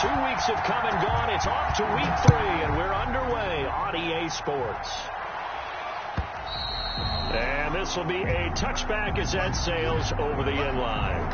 2 weeks have come and gone. It's off to week 3, and we're underway on EA Sports. And this will be a touchback as that sails over the end line.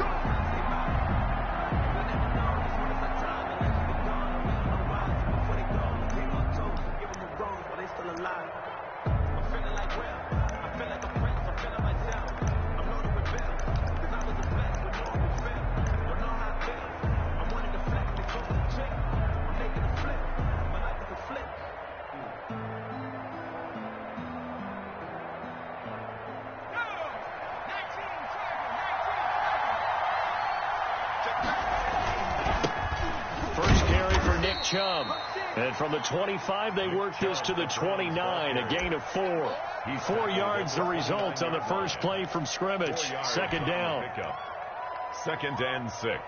And from the 25, they work this to the 29, a gain of 4. 4 yards the result on the first play from scrimmage. Second down. 2nd and 6.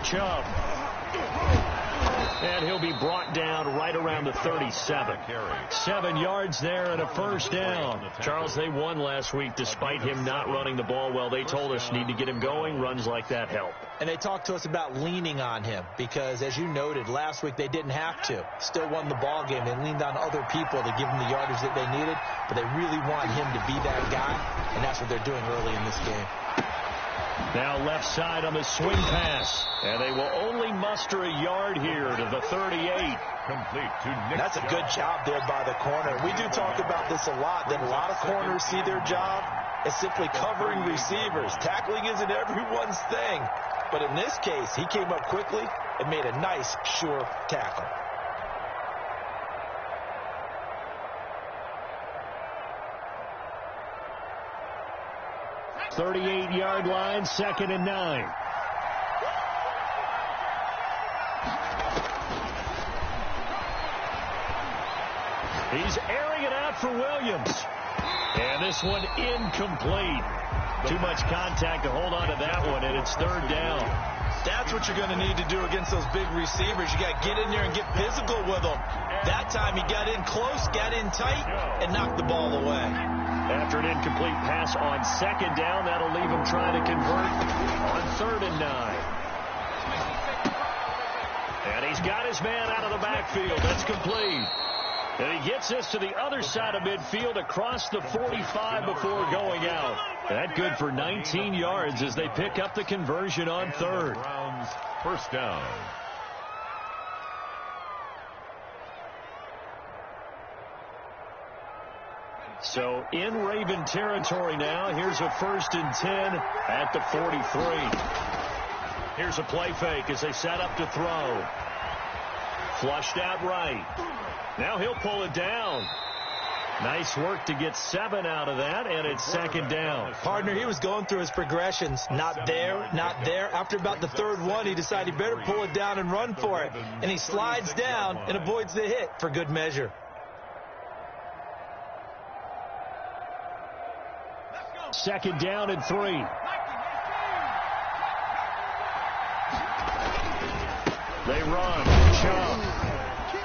Chubb. And he'll be brought down right around the 37. 7 yards there and a first down. Charles, they won last week despite him not running the ball well. They told us need to get him going. Runs like that help. And they talked to us about leaning on him because, as you noted, last week they didn't have to. Still won the ball game. They leaned on other people to give them the yardage that they needed, but they really want him to be that guy, and that's what they're doing early in this game. Now left side on the swing pass. And they will only muster a yard here to the 38. Complete to Nick. That's a good job there by the corner. We do talk about this a lot, that a lot of corners see their job as simply covering receivers. Tackling isn't everyone's thing. But in this case, he came up quickly and made a nice, sure tackle. .38-yard line, 2nd and 9. He's airing it out for Williams. And this one incomplete. Too much contact to hold on to that one, and it's 3rd down. That's what you're going to need to do against those big receivers. You got to get in there and get physical with them. That time he got in close, got in tight, and knocked the ball away. After an incomplete pass on 2nd down, that'll leave him trying to convert on 3rd and 9. And he's got his man out of the backfield. That's complete. And he gets this to the other side of midfield across the 45 before going out. That good for 19 yards as they pick up the conversion on 3rd. Browns, first down. So in Raven territory now. Here's a 1st and 10 at the 43. Here's a play fake as they set up to throw. Flushed out right. Now he'll pull it down. Nice work to get 7 out of that, and it's 2nd down. Partner, he was going through his progressions. Not there, not there. After about the 3rd one, he decided he better pull it down and run for it. And he slides down and avoids the hit for good measure. 2nd down and 3. They run. Chubb.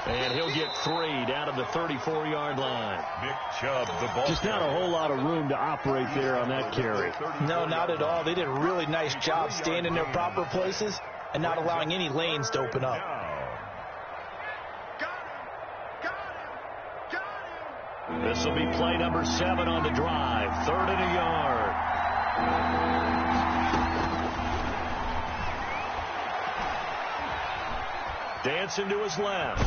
And he'll get 3 down to the 34-yard line. Nick Chubb, the ball. Just not a whole lot of room to operate there on that carry. No, not at all. They did a really nice job staying in their proper places and not allowing any lanes to open up. This will be play number 7 on the drive. 3rd and a yard. Dancing to his left.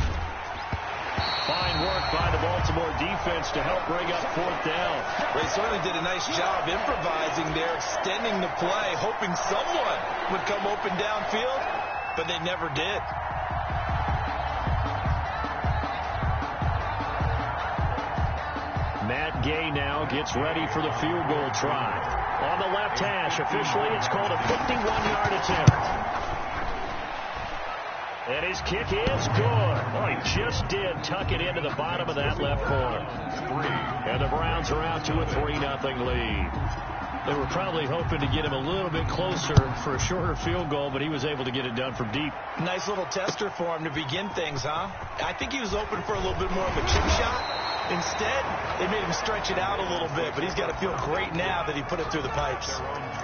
Fine work by the Baltimore defense to help bring up 4th down. They certainly did a nice job improvising there, extending the play, hoping someone would come open downfield, but they never did. Matt Gay now gets ready for the field goal try. On the left hash, officially it's called a 51-yard attempt. And his kick is good. Oh, he just did tuck it into the bottom of that left corner. And the Browns are out to a 3-0 lead. They were probably hoping to get him a little bit closer for a shorter field goal, but he was able to get it done from deep. Nice little tester for him to begin things, huh? I think he was open for a little bit more of a chip shot. Instead, they made him stretch it out a little bit, but he's got to feel great now that he put it through the pipes.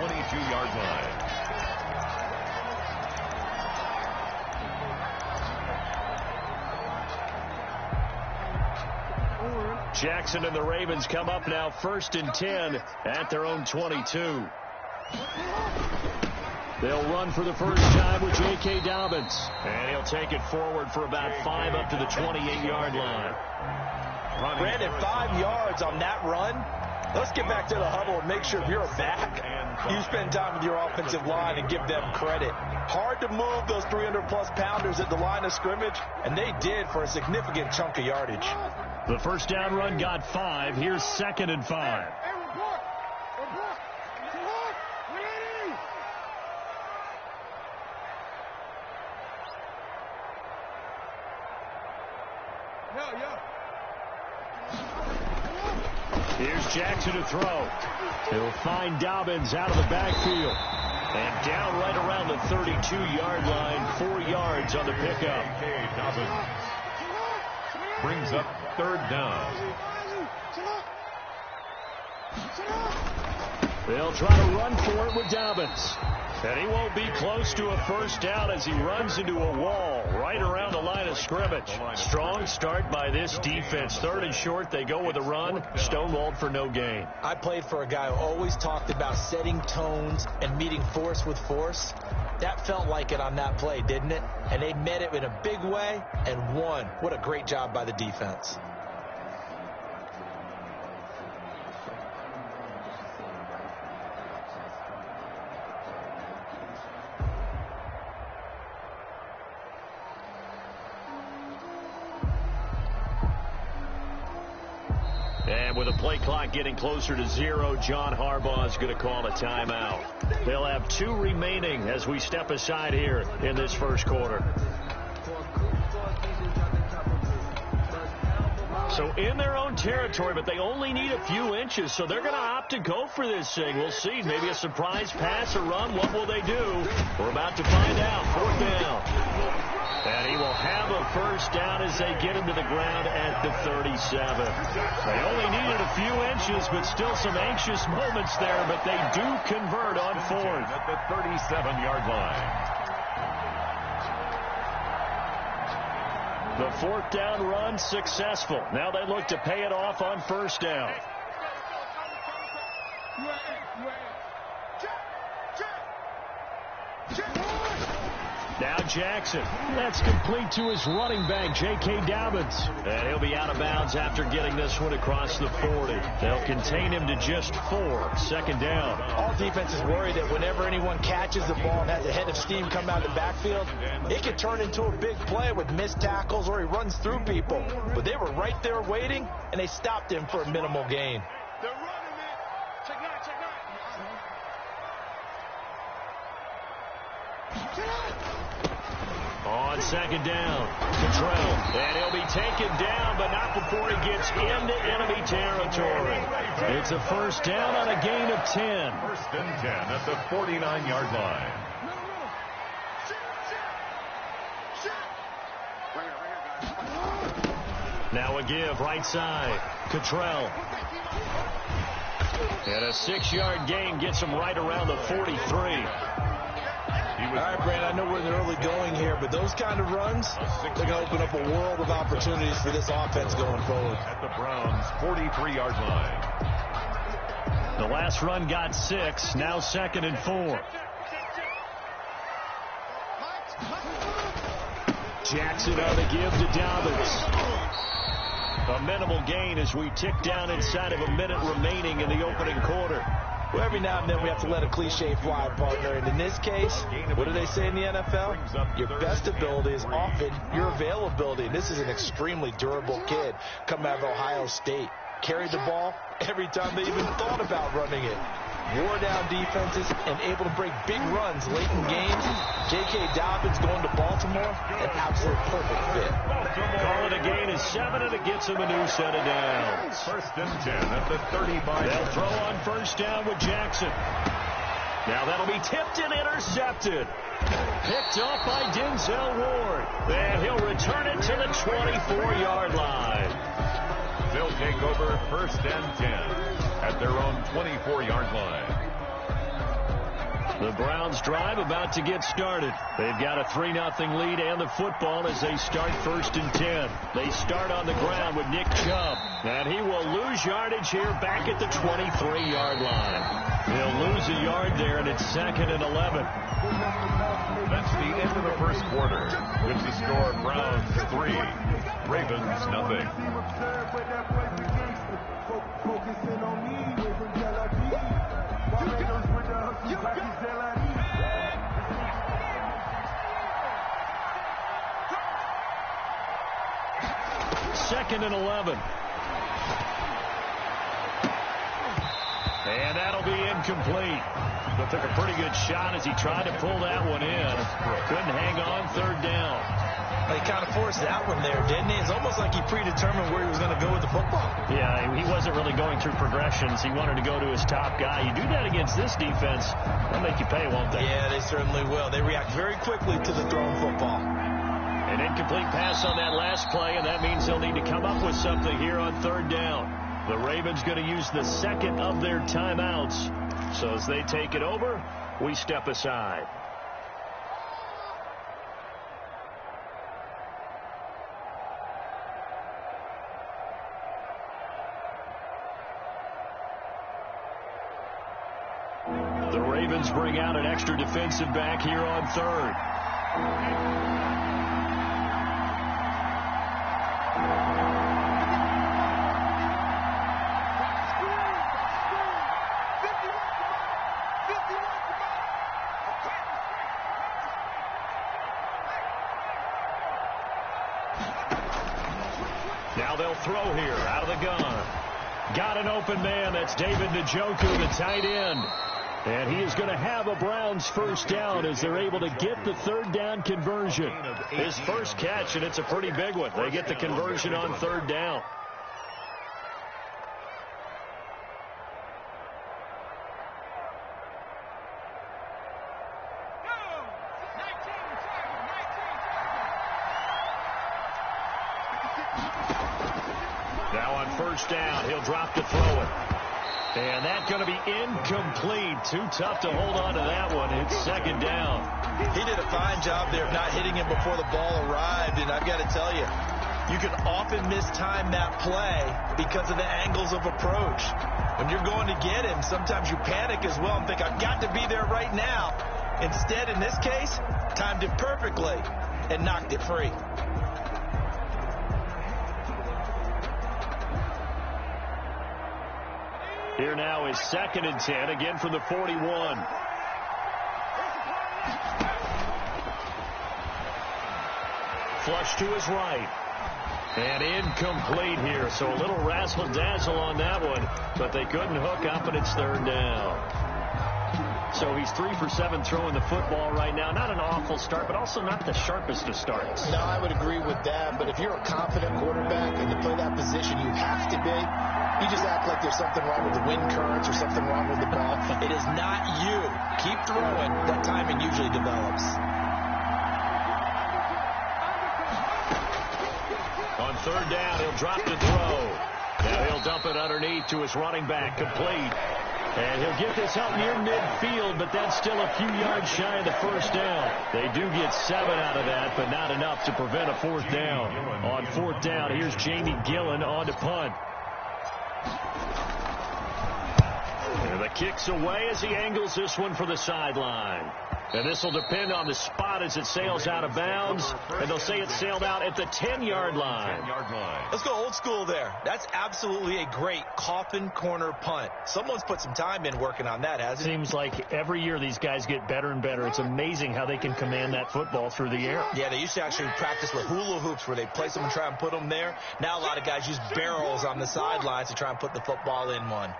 22-yard line. Jackson and the Ravens come up now 1st and 10 at their own 22. They'll run for the first time with J.K. Dobbins. And he'll take it forward for about 5 up to the 28-yard line. Brandon, 5 yards on that run. Let's get back to the huddle and make sure if you're a back, you spend time with your offensive line and give them credit. Hard to move those 300-plus pounders at the line of scrimmage, and they did for a significant chunk of yardage. The first down run got 5. Here's 2nd and 5. Here's Jackson to throw. He'll find Dobbins out of the backfield. And down right around the 32-yard line, 4 yards on the pickup. Dobbins brings up 3rd down. They'll try to run for it with Dobbins. And he won't be close to a first down as he runs into a wall right around the line of scrimmage. Strong start by this defense. 3rd and short, they go with a run. Stonewalled for no gain. I played for a guy who always talked about setting tones and meeting force with force. That felt like it on that play, didn't it? And they met it in a big way and won. What a great job by the defense. And with the play clock getting closer to 0, John Harbaugh is going to call a timeout. They'll have 2 remaining as we step aside here in this first quarter. So in their own territory, but they only need a few inches, so they're going to opt to go for this thing. We'll see. Maybe a surprise pass or run. What will they do? We're about to find out. 4th down. And he will have a first down as they get him to the ground at the 37. They only needed a few inches, but still some anxious moments there, but they do convert on 4th. At the 37-yard line. The 4th down run successful. Now they look to pay it off on first down. Now Jackson. That's complete to his running back, J.K. Dobbins. And he'll be out of bounds after getting this one across the 40. They'll contain him to just 4. 2nd down. All defenses worry that whenever anyone catches the ball and has a head of steam come out of the backfield, it could turn into a big play with missed tackles or he runs through people. But they were right there waiting, and they stopped him for a minimal gain. On 2nd down, Cottrell. And he'll be taken down, but not before he gets into enemy territory. It's a first down on a gain of 10. 1st and 10 at the 49-yard line. Now a give, right side. Cottrell. And a 6-yard gain gets him right around the 43. All right, Brandon, I know we're in the early going here, but those kind of runs, they're going to open up a world of opportunities for this offense going forward. At the Browns' 43-yard line. The last run got 6, now 2nd and 4. Jackson on the give to Dobbins. A minimal gain as we tick down inside of a minute remaining in the opening quarter. Well, every now and then we have to let a cliche fly, partner. And in this case, what do they say in the NFL? Your best ability is often your availability. And this is an extremely durable kid coming out of Ohio State. Carried the ball every time they even thought about running it. wore down defenses, and able to break big runs late in games. J.K. Dobbins going to Baltimore, an absolute perfect fit. Call it a gain of 7, and it gets him a new set of downs. 1st and 10 at the 35. They'll throw on 1st down with Jackson. Now that'll be tipped and intercepted. Picked off by Denzel Ward. And he'll return it to the 24-yard line. They'll take over 1st and 10 at their own 24-yard line. The Browns drive about to get started. They've got a 3-0 lead and the football as they start 1st and 10. They start on the ground with Nick Chubb. And he will lose yardage here back at the 23-yard line. He'll lose a yard there, and it's 2nd and 11. That's the end of the 1st quarter. With the score, Browns 3, Ravens nothing. Second and 11. And that'll be incomplete. But took a pretty good shot as he tried to pull that one in. Couldn't hang on 3rd down. He kind of forced that one there, didn't he? It's almost like he predetermined where he was going to go with the football. Yeah, he wasn't really going through progressions. He wanted to go to his top guy. You do that against this defense, they'll make you pay, won't they? Yeah, they certainly will. They react very quickly to the thrown football. An incomplete pass on that last play, and that means they'll need to come up with something here on 3rd down. The Ravens going to use the second of their timeouts. So as they take it over, we step aside. The Ravens bring out an extra defensive back here on 3rd. Now they'll throw here out of the gun. Got an open man. That's David Njoku, the tight end. And he is going to have a Browns 1st down as they're able to get the 3rd down conversion. His first catch, and it's a pretty big one. They get the conversion on 3rd down. Now on 1st down, he'll drop to throw it. And that's going to be incomplete. Too tough to hold on to that one. It's 2nd down. He did a fine job there of not hitting him before the ball arrived. And I've got to tell you, you can often mistime that play because of the angles of approach. When you're going to get him, sometimes you panic as well and think, I've got to be there right now. Instead, in this case, timed it perfectly and knocked it free. Here now is 2nd and 10, again from the 41. Flush to his right. And incomplete here, so a little razzle-dazzle on that one, but they couldn't hook up, and it's 3rd down. So he's 3 for 7 throwing the football right now. Not an awful start, but also not the sharpest of starts. No, I would agree with that, but if you're a confident quarterback and to play that position, you have to be. You just act like there's something wrong with the wind currents or something wrong with the ball. It is not you. Keep throwing. That timing usually develops. On 3rd down, he'll drop to throw. Now he'll dump it underneath to his running back, complete. And he'll get this out near midfield, but that's still a few yards shy of the 1st down. They do get 7 out of that, but not enough to prevent a 4th down. On 4th down, here's Jamie Gillen on to punt. And the kick's away as he angles this one for the sideline. And this will depend on the spot as it sails out of bounds. And they'll say it sailed out at the 10-yard line. Let's go old school there. That's absolutely a great coffin corner punt. Someone's put some time in working on that, hasn't it? Seems like every year these guys get better and better. It's amazing how they can command that football through the air. Yeah, they used to actually practice with hula hoops where they place them and try and put them there. Now a lot of guys use barrels on the sidelines to try and put the football in one.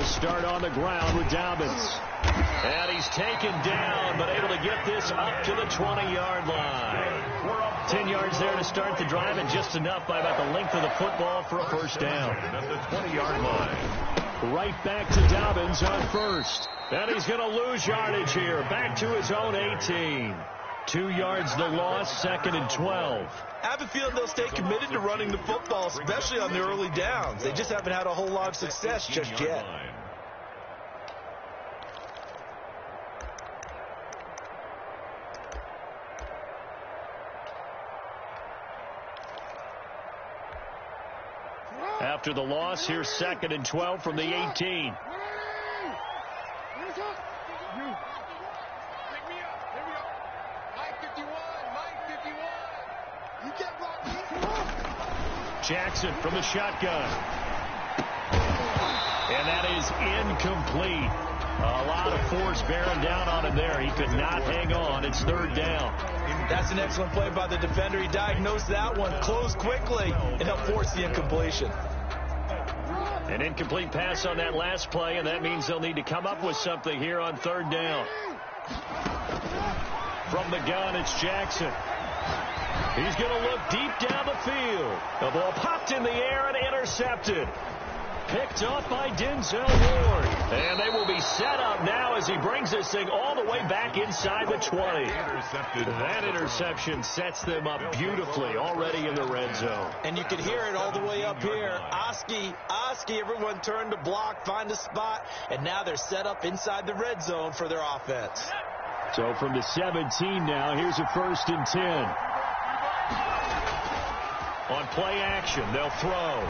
They'll start on the ground with Dobbins. And he's taken down, but able to get this up to the 20-yard line. 10 yards there to start the drive, and just enough by about the length of the football for a first down. At the 20-yard line. Right back to Dobbins on first. And he's going to lose yardage here. Back to his own 18. 2 yards the loss, 2nd and 12. I have a feeling they'll stay committed to running the football, especially on the early downs. They just haven't had a whole lot of success just yet. After the loss, here's 2nd and 12 from the 18. Jackson from the shotgun. And that is incomplete. A lot of force bearing down on him there. He could not hang on. It's 3rd down. That's an excellent play by the defender. He diagnosed that one, closed quickly, and helped force the incompletion. An incomplete pass on that last play, and that means they'll need to come up with something here on 3rd down. From the gun, it's Jackson. He's going to look deep down the field. The ball popped in the air and intercepted. Picked up by Denzel Ward. And they will be set up now as he brings this thing all the way back inside the 20. That interception sets them up beautifully already in the red zone. And you can hear it all the way up here. Oski, everyone turned to block, find a spot, and now they're set up inside the red zone for their offense. So from the 17 now, here's a 1st and 10. On play action, they'll throw.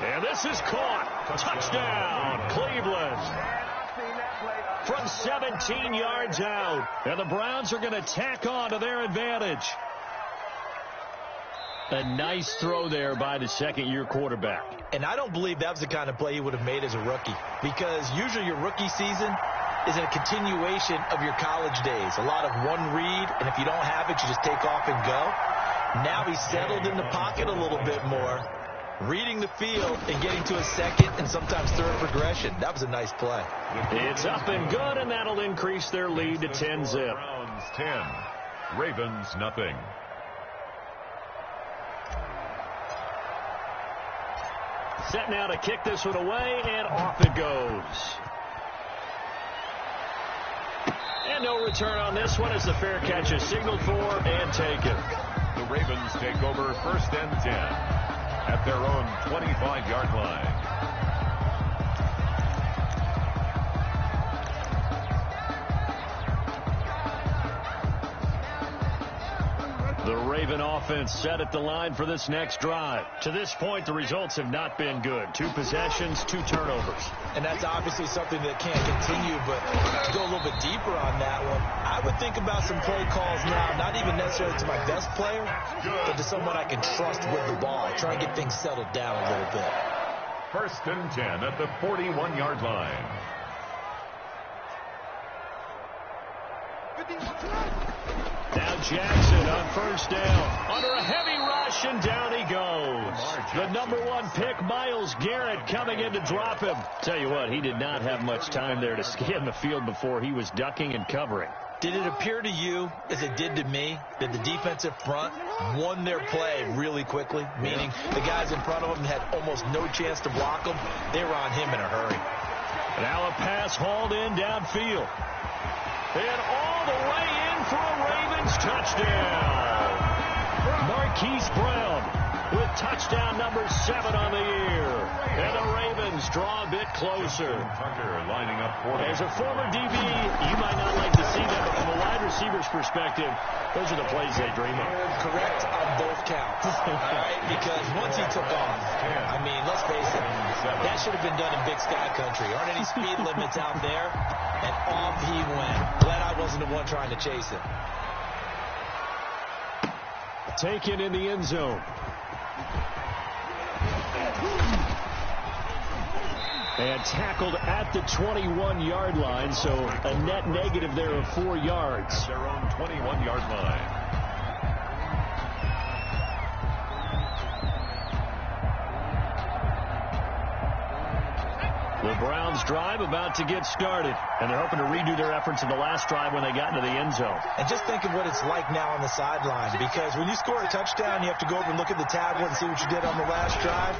And this is caught. Touchdown, Cleveland. From 17 yards out. And the Browns are going to tack on to their advantage. A nice throw there by the second-year quarterback. And I don't believe that was the kind of play he would have made as a rookie. Because usually your rookie season is a continuation of your college days. A lot of one read, and if you don't have it, you just take off and go. Now he's settled in the pocket a little bit more, reading the field and getting to a second and sometimes third progression. That was a nice play. It's up and good, and that'll increase their lead to 10-zip. Browns 10, Ravens nothing. Set now to kick this one away, and off it goes. And no return on this one as the fair catch is signaled for and taken. The Ravens take over 1st and 10 at their own 25-yard line. The Raven offense set at the line for this next drive. To this point, the results have not been good. 2 possessions, 2 turnovers. And that's obviously something that can't continue, but to go a little bit deeper on that one, I would think about some play calls now, not even necessarily to my best player, but to someone I can trust with the ball. Try and get things settled down a little bit. 1st and 10 at the 41-yard line. Now Jackson on 1st down. Under a heavy rush, and down he goes. The #1 pick, Myles Garrett, coming in to drop him. Tell you what, he did not have much time there to scan the field before he was ducking and covering. Did it appear to you, as it did to me, that the defensive front won their play really quickly? Meaning the guys in front of them had almost no chance to block them. They were on him in a hurry. Now a pass hauled in downfield. And all the way in for a Ravens touchdown. Marquise Brown with touchdown number 7 on the year. And the Ravens draw a bit closer. Tucker lining up for As a former DB, you might not like to see that, but from a wide receiver's perspective, those are the plays they dream of. Correct on both counts. All right? Because once he took off, I mean, let's face it, that should have been done in Big Sky Country. Aren't any speed limits out there? And off he went. Glad I wasn't the one trying to chase him. Taken in the end zone. And tackled at the 21-yard line, so a net negative there of 4 yards. their own 21-yard line. Browns drive about to get started, and they're hoping to redo their efforts in the last drive when they got into the end zone. And just think of what it's like now on the sideline, because when you score a touchdown, you have to go over and look at the tablet and see what you did on the last drive.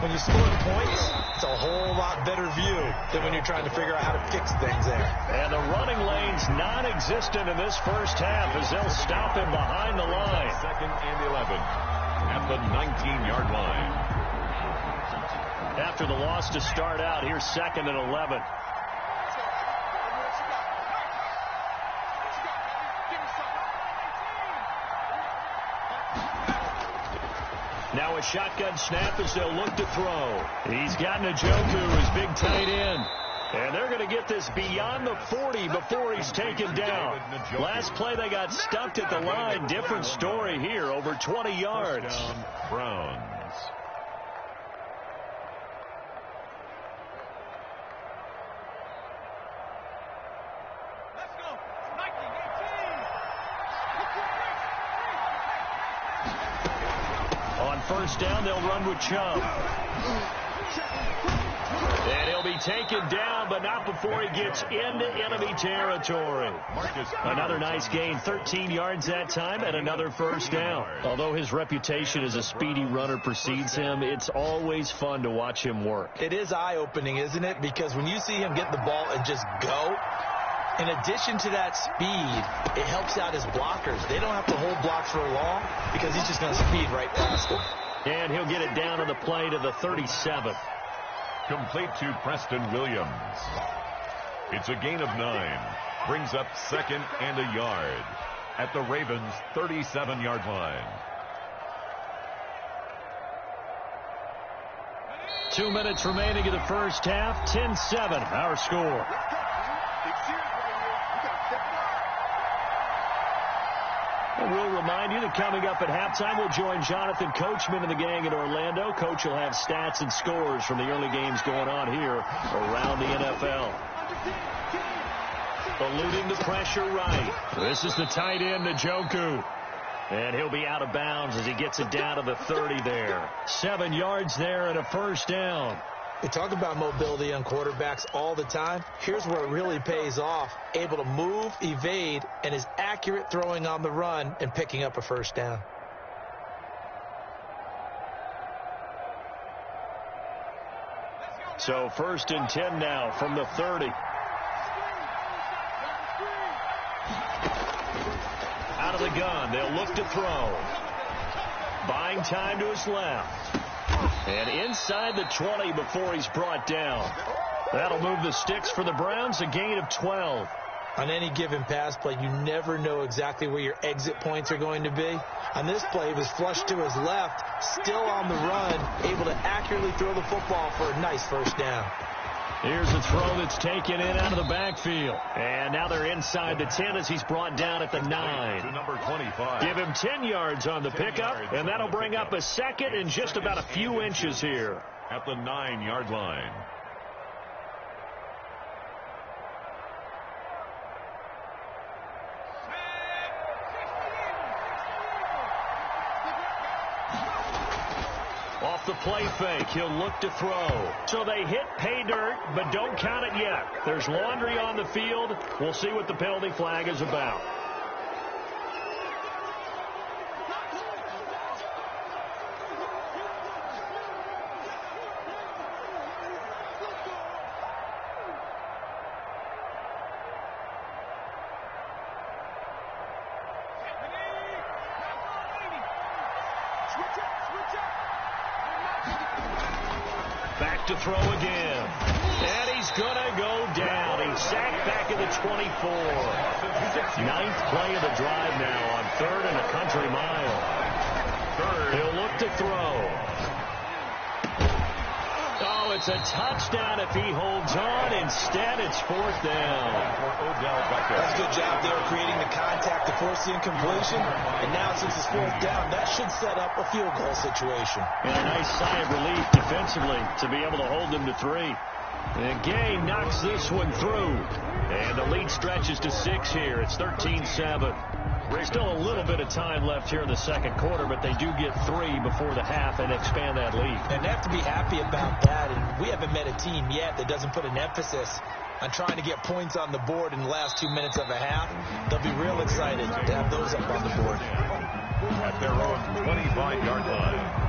When you score points, it's a whole lot better view than when you're trying to figure out how to fix things there. And the running lane's non-existent in this first half as they'll stop him behind the line. 2nd and 11 at the 19-yard line. After the loss to start out, here's 2nd and 11. Now a shotgun snap as they'll look to throw. He's got Njoku, his big tight end. And they're going to get this beyond the 40 before he's taken down. Last play, they got stuck at the line. Different story here, over 20 yards. First down, Browns. First down, they'll run with Chubb. And he'll be taken down, but not before he gets into enemy territory. Another nice gain, 13 yards that time, and another first down. Although his reputation as a speedy runner precedes him, it's always fun to watch him work. It is eye-opening, isn't it? Because when you see him get the ball and just go, in addition to that speed, it helps out his blockers. They don't have to hold blocks for long because he's just going to speed right past them. And he'll get it down on the play to the 37. Complete to Preston Williams. It's a gain of 9. Brings up 2nd and a yard at the Ravens' 37-yard line. 2 minutes remaining in the first half. 10-7, our score. We'll remind you that coming up at halftime, we'll join Jonathan Coachman and the gang in Orlando. Coach will have stats and scores from the early games going on here around the NFL. Eluding the pressure right. This is the tight end, Njoku. And he'll be out of bounds as he gets it down to the 30 there. 7 yards there and a first down. We talk about mobility on quarterbacks all the time. Here's where it really pays off. Able to move, evade, and is accurate throwing on the run and picking up a first down. So 1st and 10 now from the 30. Out of the gun, they'll look to throw. Buying time to his left. And inside the 20 before he's brought down. That'll move the sticks for the Browns, a gain of 12. On any given pass play, you never know exactly where your exit points are going to be. On this play, he was flushed to his left, still on the run, able to accurately throw the football for a nice first down. Here's a throw that's taken in out of the backfield. And now they're inside the 10 as he's brought down at the 9. To number 25. Give him 10 yards on the pickup, and that'll bring up a second and just about a few inches here. At the 9-yard line. Off the play fake, he'll look to throw. So they hit pay dirt, but don't count it yet. There's laundry on the field. We'll see what the penalty flag is about. Back to throw again. And he's going to go down. He's sacked back at the 24. 9th play of the drive now on 3rd and a country mile. He'll look to throw. Oh, it's a touchdown if he holds on. Instead, it's 4th down. That's a good job there creating the contact to force the incompletion. And now since it's 4th down, that should set up a field goal situation. And a nice sigh of relief defensively to be able to hold them to 3. And Gay knocks this one through. And the lead stretches to 6 here. It's 13-7. Still a little bit of time left here in the second quarter, but they do get 3 before the half and expand that lead. And they have to be happy about that. And we haven't met a team yet that doesn't put an emphasis on trying to get points on the board in the last 2 minutes of a half. They'll be real excited to have those up on the board. At their own 25-yard line.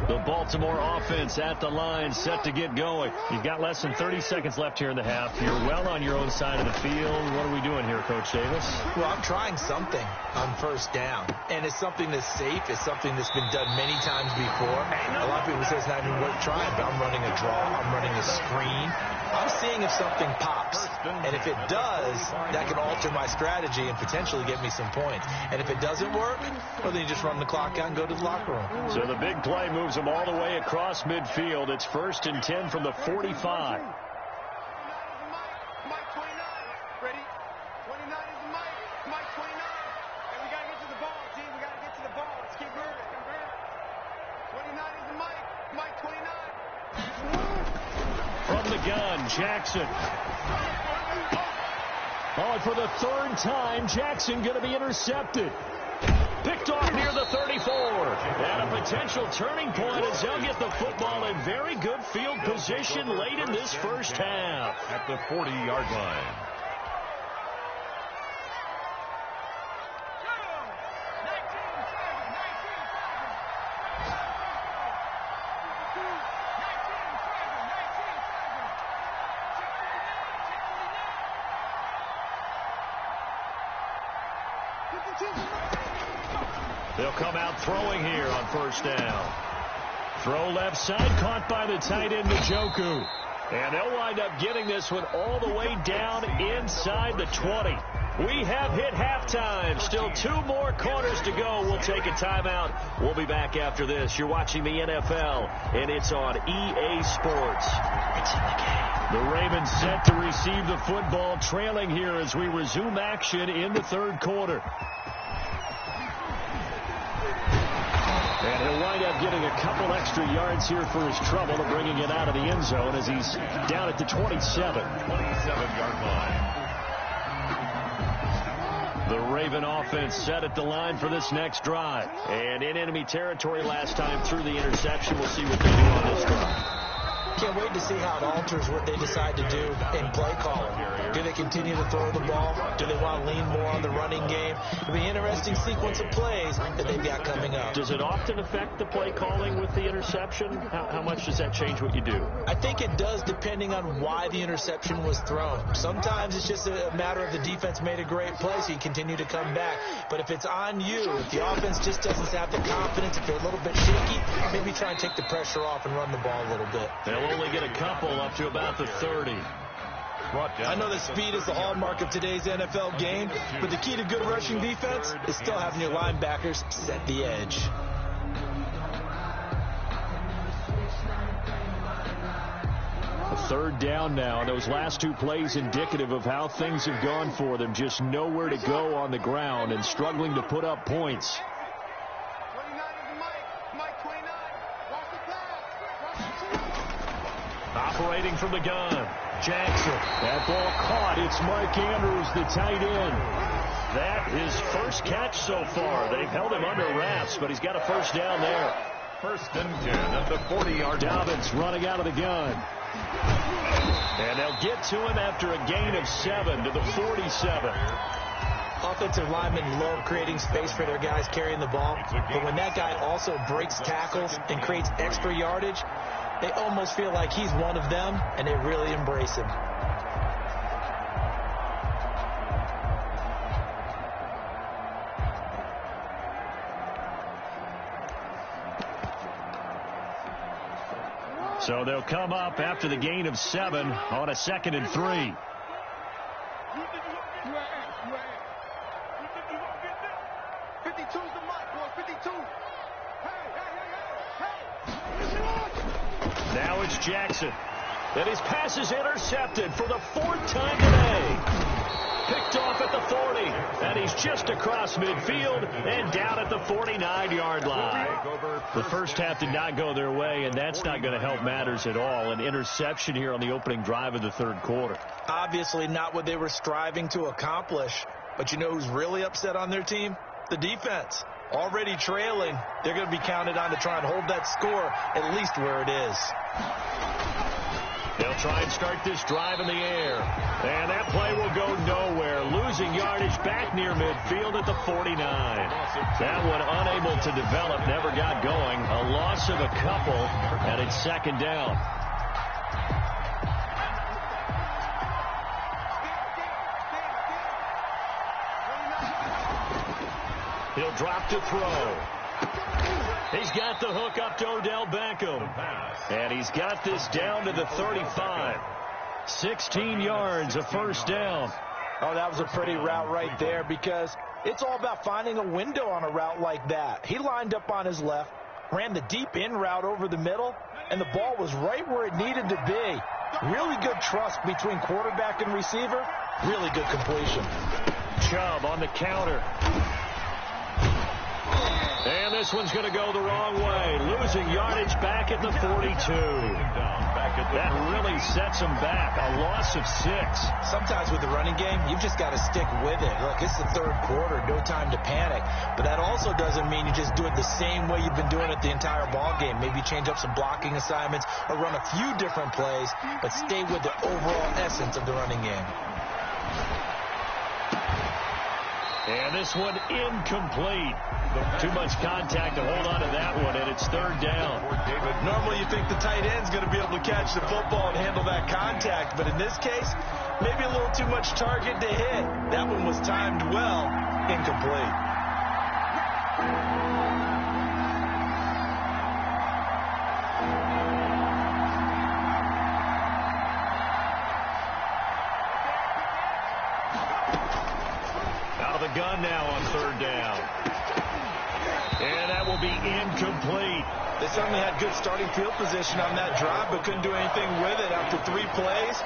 The Baltimore offense at the line, set to get going. You've got less than 30 seconds left here in the half. You're well on your own side of the field. What are we doing here, Coach Davis? Well, I'm trying something on first down. And it's something that's safe. It's something that's been done many times before. A lot of people say it's not even worth trying, but I'm running a draw. I'm running a screen. I'm seeing if something pops. And if it does, that can alter my strategy and potentially get me some points. And if it doesn't work, well, then you just run the clock out and go to the locker room. So the big play moves them all the way across midfield. It's 1st and 10 from the 45. From the gun, Jackson. Oh, for the 3rd time, Jackson going to be intercepted. Picked off near the 34. And a potential turning point as they'll get the football in very good field position late in this first half. At the 40-yard line. They'll come out throwing here on first down. Throw left side, caught by the tight end, Njoku. And they'll wind up getting this one all the way down inside the 20. We have hit halftime. Still 2 more quarters to go. We'll take a timeout. We'll be back after this. You're watching the NFL, and it's on EA Sports. It's in the game. The Ravens set to receive the football, trailing here as we resume action in the 3rd quarter. And he'll wind up getting a couple extra yards here for his trouble of bringing it out of the end zone as he's down at the 27. 27-yard line. The Raven offense set at the line for this next drive. And in enemy territory last time through the interception. We'll see what they do on this drive. Can't wait to see how it alters what they decide to do in play calling. Do they continue to throw the ball? Do they want to lean more on the running game? It'll be an interesting sequence of plays that they've got coming up. Does it often affect the play calling with the interception? How much does that change what you do? I think it does, depending on why the interception was thrown. Sometimes it's just a matter of the defense made a great play, so you continue to come back. But if it's on you, if the offense just doesn't have the confidence, if they're a little bit shaky, maybe try and take the pressure off and run the ball a little bit. They'll only get a couple up to about the 30. I know that speed is the hallmark of today's NFL game, but the key to good rushing defense is still having your linebackers set the edge. Third down now. Those last 2 plays indicative of how things have gone for them. Just nowhere to go on the ground and struggling to put up points. Operating from the gun, Jackson. That ball caught. It's Mark Andrews, the tight end. That his first catch so far. They've held him under wraps, but he's got a first down there. 1st and 10 at the 40-yard line. Dobbins running out of the gun. And they'll get to him after a gain of 7 to the 47. Offensive linemen love creating space for their guys carrying the ball, but when that guy also breaks tackles and creates extra yardage, they almost feel like he's one of them, and they really embrace him. So they'll come up after the gain of 7 on a 2nd and 3. Now it's Jackson. And his pass is intercepted for the 4th time today. picked off at the 40. And he's just across midfield and down at the 49-yard line. The first half did not go their way, and that's not going to help matters at all. An interception here on the opening drive of the third quarter. Obviously not what they were striving to accomplish. But you know who's really upset on their team? The defense. Already trailing, they're going to be counted on to try and hold that score at least where it is. They'll try and start this drive in the air. And that play will go nowhere. Losing yardage back near midfield at the 49. That one unable to develop, never got going. A loss of a couple, and it's second down. He'll drop to throw. He's got the hook up to Odell Beckham. And he's got this down to the 35. 16 yards, a first down. Oh, that was a pretty route right there because it's all about finding a window on a route like that. He lined up on his left, ran the deep in route over the middle, and the ball was right where it needed to be. Really good trust between quarterback and receiver. Really good completion. Chubb on the counter. And this one's going to go the wrong way. Losing yardage back at the 42. That really sets them back. A loss of 6. Sometimes with the running game, you've just got to stick with it. Look, it's the third quarter. No time to panic. But that also doesn't mean you just do it the same way you've been doing it the entire ball game. Maybe change up some blocking assignments or run a few different plays, but stay with the overall essence of the running game. And this one incomplete. Too much contact to hold on to that one, and it's third down. Normally you think the tight end's going to be able to catch the football and handle that contact, but in this case, maybe a little too much target to hit. That one was timed well, incomplete. Out of the gun now on third down. And that will be incomplete. They certainly had good starting field position on that drive, but couldn't do anything with it after 3 plays.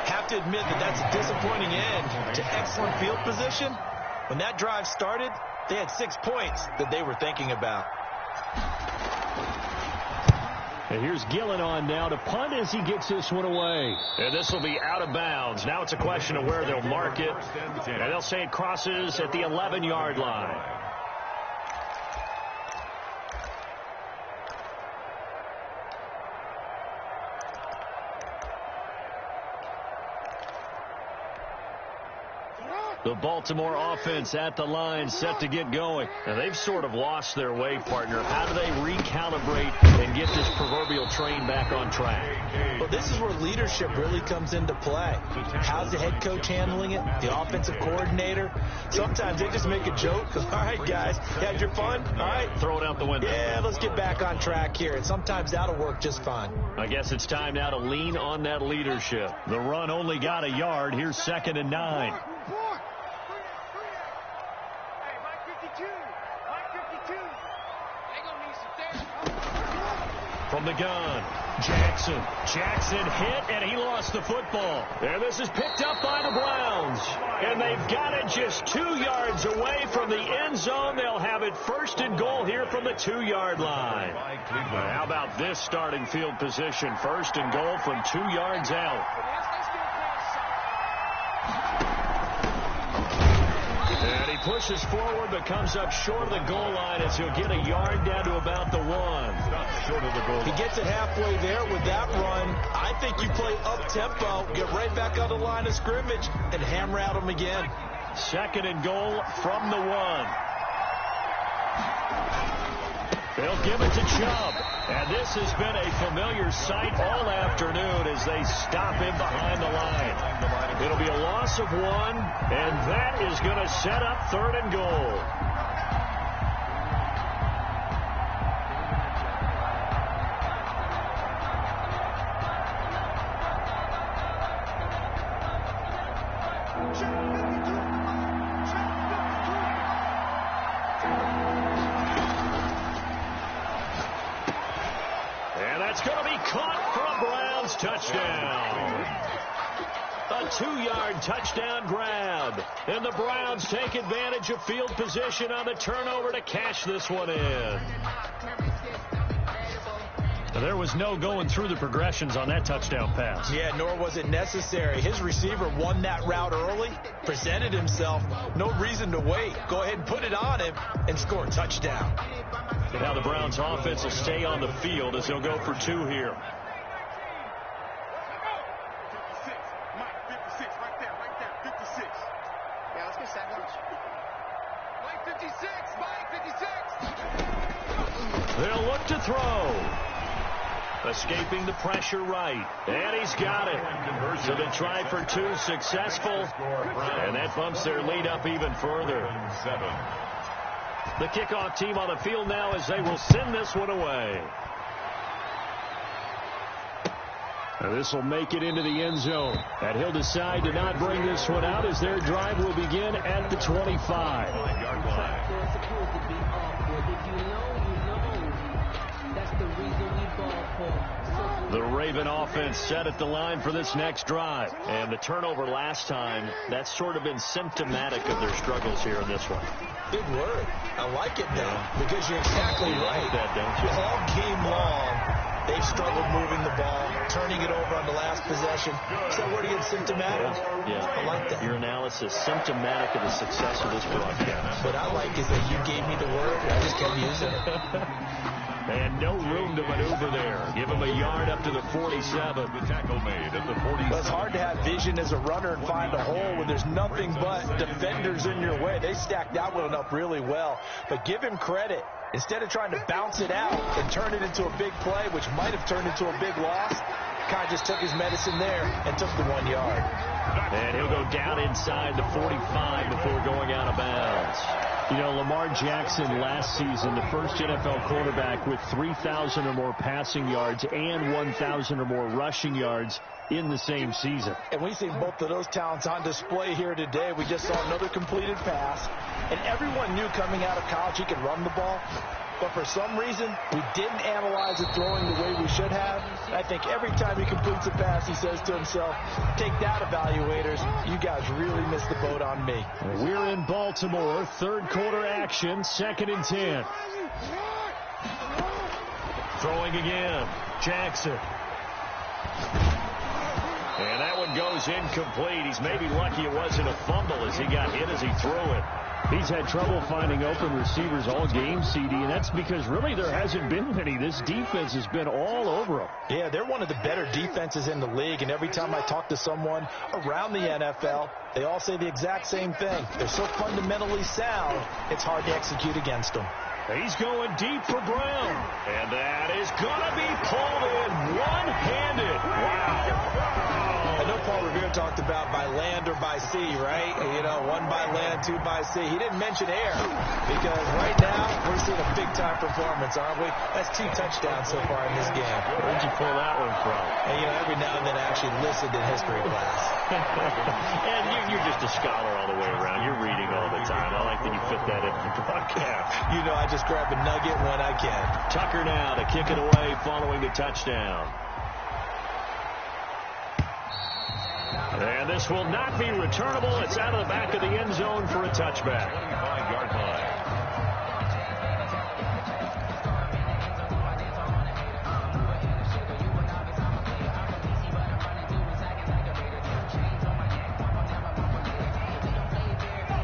Have to admit that that's a disappointing end to excellent field position. When that drive started, they had 6 points that they were thinking about. And here's Gillen on now to punt as he gets this one away. And this will be out of bounds. Now it's a question of where they'll mark it. And they'll say it crosses at the 11-yard line. The Baltimore offense at the line, set to get going. And they've sort of lost their way, partner. How do they recalibrate and get this proverbial train back on track? Well, this is where leadership really comes into play. How's the head coach handling it? The offensive coordinator? Sometimes they just make a joke. All right, guys, you had your fun? All right. Throw it out the window. Yeah, let's get back on track here. And sometimes that'll work just fine. I guess it's time now to lean on that leadership. The run only got a yard. Here's 2nd and 9. From the gun, Jackson hit, and he lost the football. And this is picked up by the Browns. And they've got it just 2 yards away from the end zone. They'll have it 1st and goal here from the 2-yard line. How about this starting field position? 1st and goal from 2 yards out. And he pushes forward, but comes up short of the goal line as he'll get a yard down to about the 1. Short of the goal line. He gets it halfway there with that run. I think you play up-tempo, get right back on the line of scrimmage, and hammer at him again. 2nd and goal from the 1. They'll give it to Chubb. And this has been a familiar sight all afternoon as they stop him behind the line. It'll be a loss of 1, and that is going to set up 3rd and goal. Touchdown. A 2-yard touchdown grab. And the Browns take advantage of field position on the turnover to cash this one in. There was no going through the progressions on that touchdown pass. Yeah, nor was it necessary. His receiver won that route early, presented himself. No reason to wait. Go ahead and put it on him and score a touchdown. Now the Browns offense will stay on the field as they'll go for 2 here. They'll look to throw. Escaping the pressure right. And he's got it. So they try for 2, successful. And that bumps their lead up even further. The kickoff team on the field now as they will send this one away. And this will make it into the end zone. And he'll decide to not bring this one out as their drive will begin at the 25. The Raven offense set at the line for this next drive. And the turnover last time, that's sort of been symptomatic of their struggles here in this one. Good word. I like it, though, because you're exactly right. Like that, don't you? All game long, they've struggled moving the ball, turning it over on the last possession. So where do you get symptomatic? Yeah. I like that. Your analysis, symptomatic of the success of this broadcast. What I like is that you gave me the word, and I just kept using it. And no room to maneuver there. Give him a yard up to the 47. The tackle made at the 47. Well, it's hard to have vision as a runner and find a hole when there's nothing but defenders in your way. They stacked that one up really well. But give him credit. Instead of trying to bounce it out and turn it into a big play, which might have turned into a big loss, kind of just took his medicine there and took the 1 yard. And he'll go down inside the 45 before going out of bounds. You know, Lamar Jackson last season, the first NFL quarterback with 3,000 or more passing yards and 1,000 or more rushing yards in the same season. And we've seen both of those talents on display here today. We just saw another completed pass. And everyone knew coming out of college he could run the ball. But for some reason, we didn't analyze it throwing the way we should have. And I think every time he completes a pass, he says to himself, take that, evaluators. You guys really missed the boat on me. We're in Baltimore. Third quarter action. 2nd and 10. Throwing again. Jackson. And that one goes incomplete. He's maybe lucky it wasn't a fumble as he got hit as he threw it. He's had trouble finding open receivers all game, CD, and that's because really there hasn't been many. This defense has been all over them. Yeah, they're one of the better defenses in the league, and every time I talk to someone around the NFL, they all say the exact same thing. They're so fundamentally sound, it's hard to execute against them. He's going deep for Brown, and that is going to be pulled in one-handed. Wow. I know Paul Revere talked about by land or by sea, right? You know, 1 by land, 2 by sea. He didn't mention air because right now we're seeing a big-time performance, aren't we? That's 2 touchdowns so far in this game. Where'd you pull that one from? And, you know, every now and then I actually listened in history class. And you're just a scholar all the way around. You're reading all the time. I like that you fit that in the broadcast. You know, I just grab a nugget when I can. Tucker now to kick it away following the touchdown. And this will not be returnable. It's out of the back of the end zone for a touchback. 25-yard line.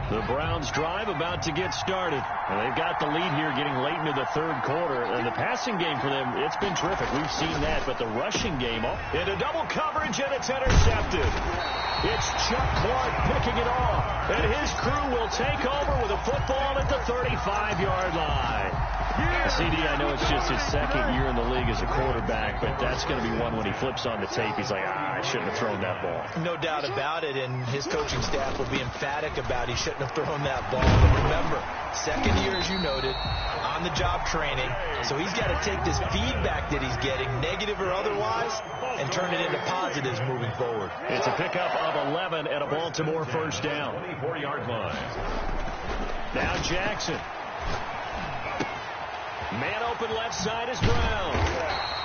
The Browns drive about to get started. And they've got the lead here getting late into the third quarter. And the passing game for them, it's been terrific. We've seen that. But the rushing game, into double coverage, and it's intercepted. It's Chuck Clark picking it off. And his crew will take over with a football at the 35-yard line. CD, I know it's just his second year in the league as a quarterback, but that's going to be one when he flips on the tape. He's like, I shouldn't have thrown that ball. No doubt about it, and his coaching staff will be emphatic about he shouldn't have thrown that ball. But remember, second year, as you noted, on-the-job training, so he's got to take this feedback that he's getting, negative or otherwise, and turn it into positives moving forward. It's a pickup of 11 and a Baltimore first down. 24-yard line. Now Jackson. Man open left side is Brown.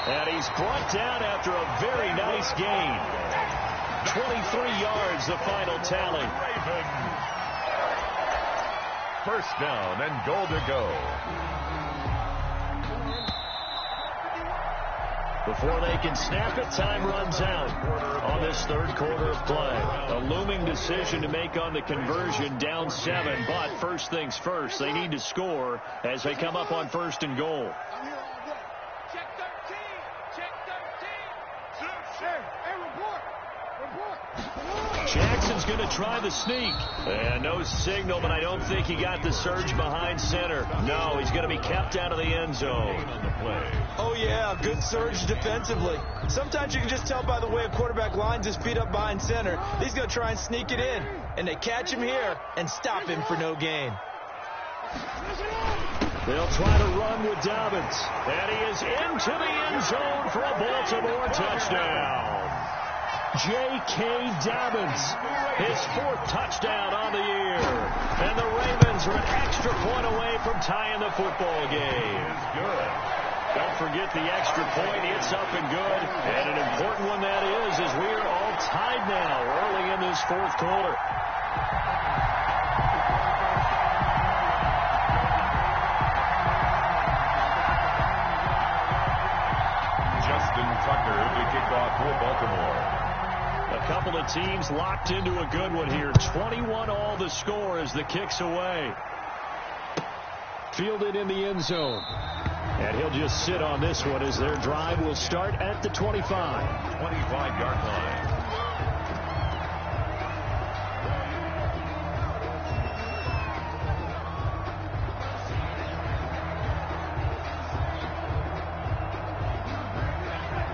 And he's brought down after a very nice gain. 23 yards, the final tally. Ravens. First down and goal to go. Before they can snap it, time runs out on this third quarter of play. A looming decision to make on the conversion, down 7. But first things first, they need to score as they come up on first and goal. Check 13. Check 13. Hey, report. Jackson's going to try the sneak. And no signal, but I don't think he got the surge behind center. No, he's going to be kept out of the end zone. On the play. Oh, yeah, good surge defensively. Sometimes you can just tell by the way a quarterback lines his feet up behind center. He's going to try and sneak it in. And they catch him here and stop him for no gain. They'll try to run with Dobbins. And he is into the end zone for a Baltimore touchdown. J.K. Dobbins, his 4th touchdown on the year. And the Ravens are an extra point away from tying the football game. It's good. Don't forget the extra point. It's up and good. And an important one that is, as we are all tied now early in this 4th quarter. Justin Tucker to kick off for Baltimore. A couple of teams locked into a good one here. 21-all the score as the kick's away. Fielded in the end zone. And he'll just sit on this one as their drive will start at the 25. 25-yard line.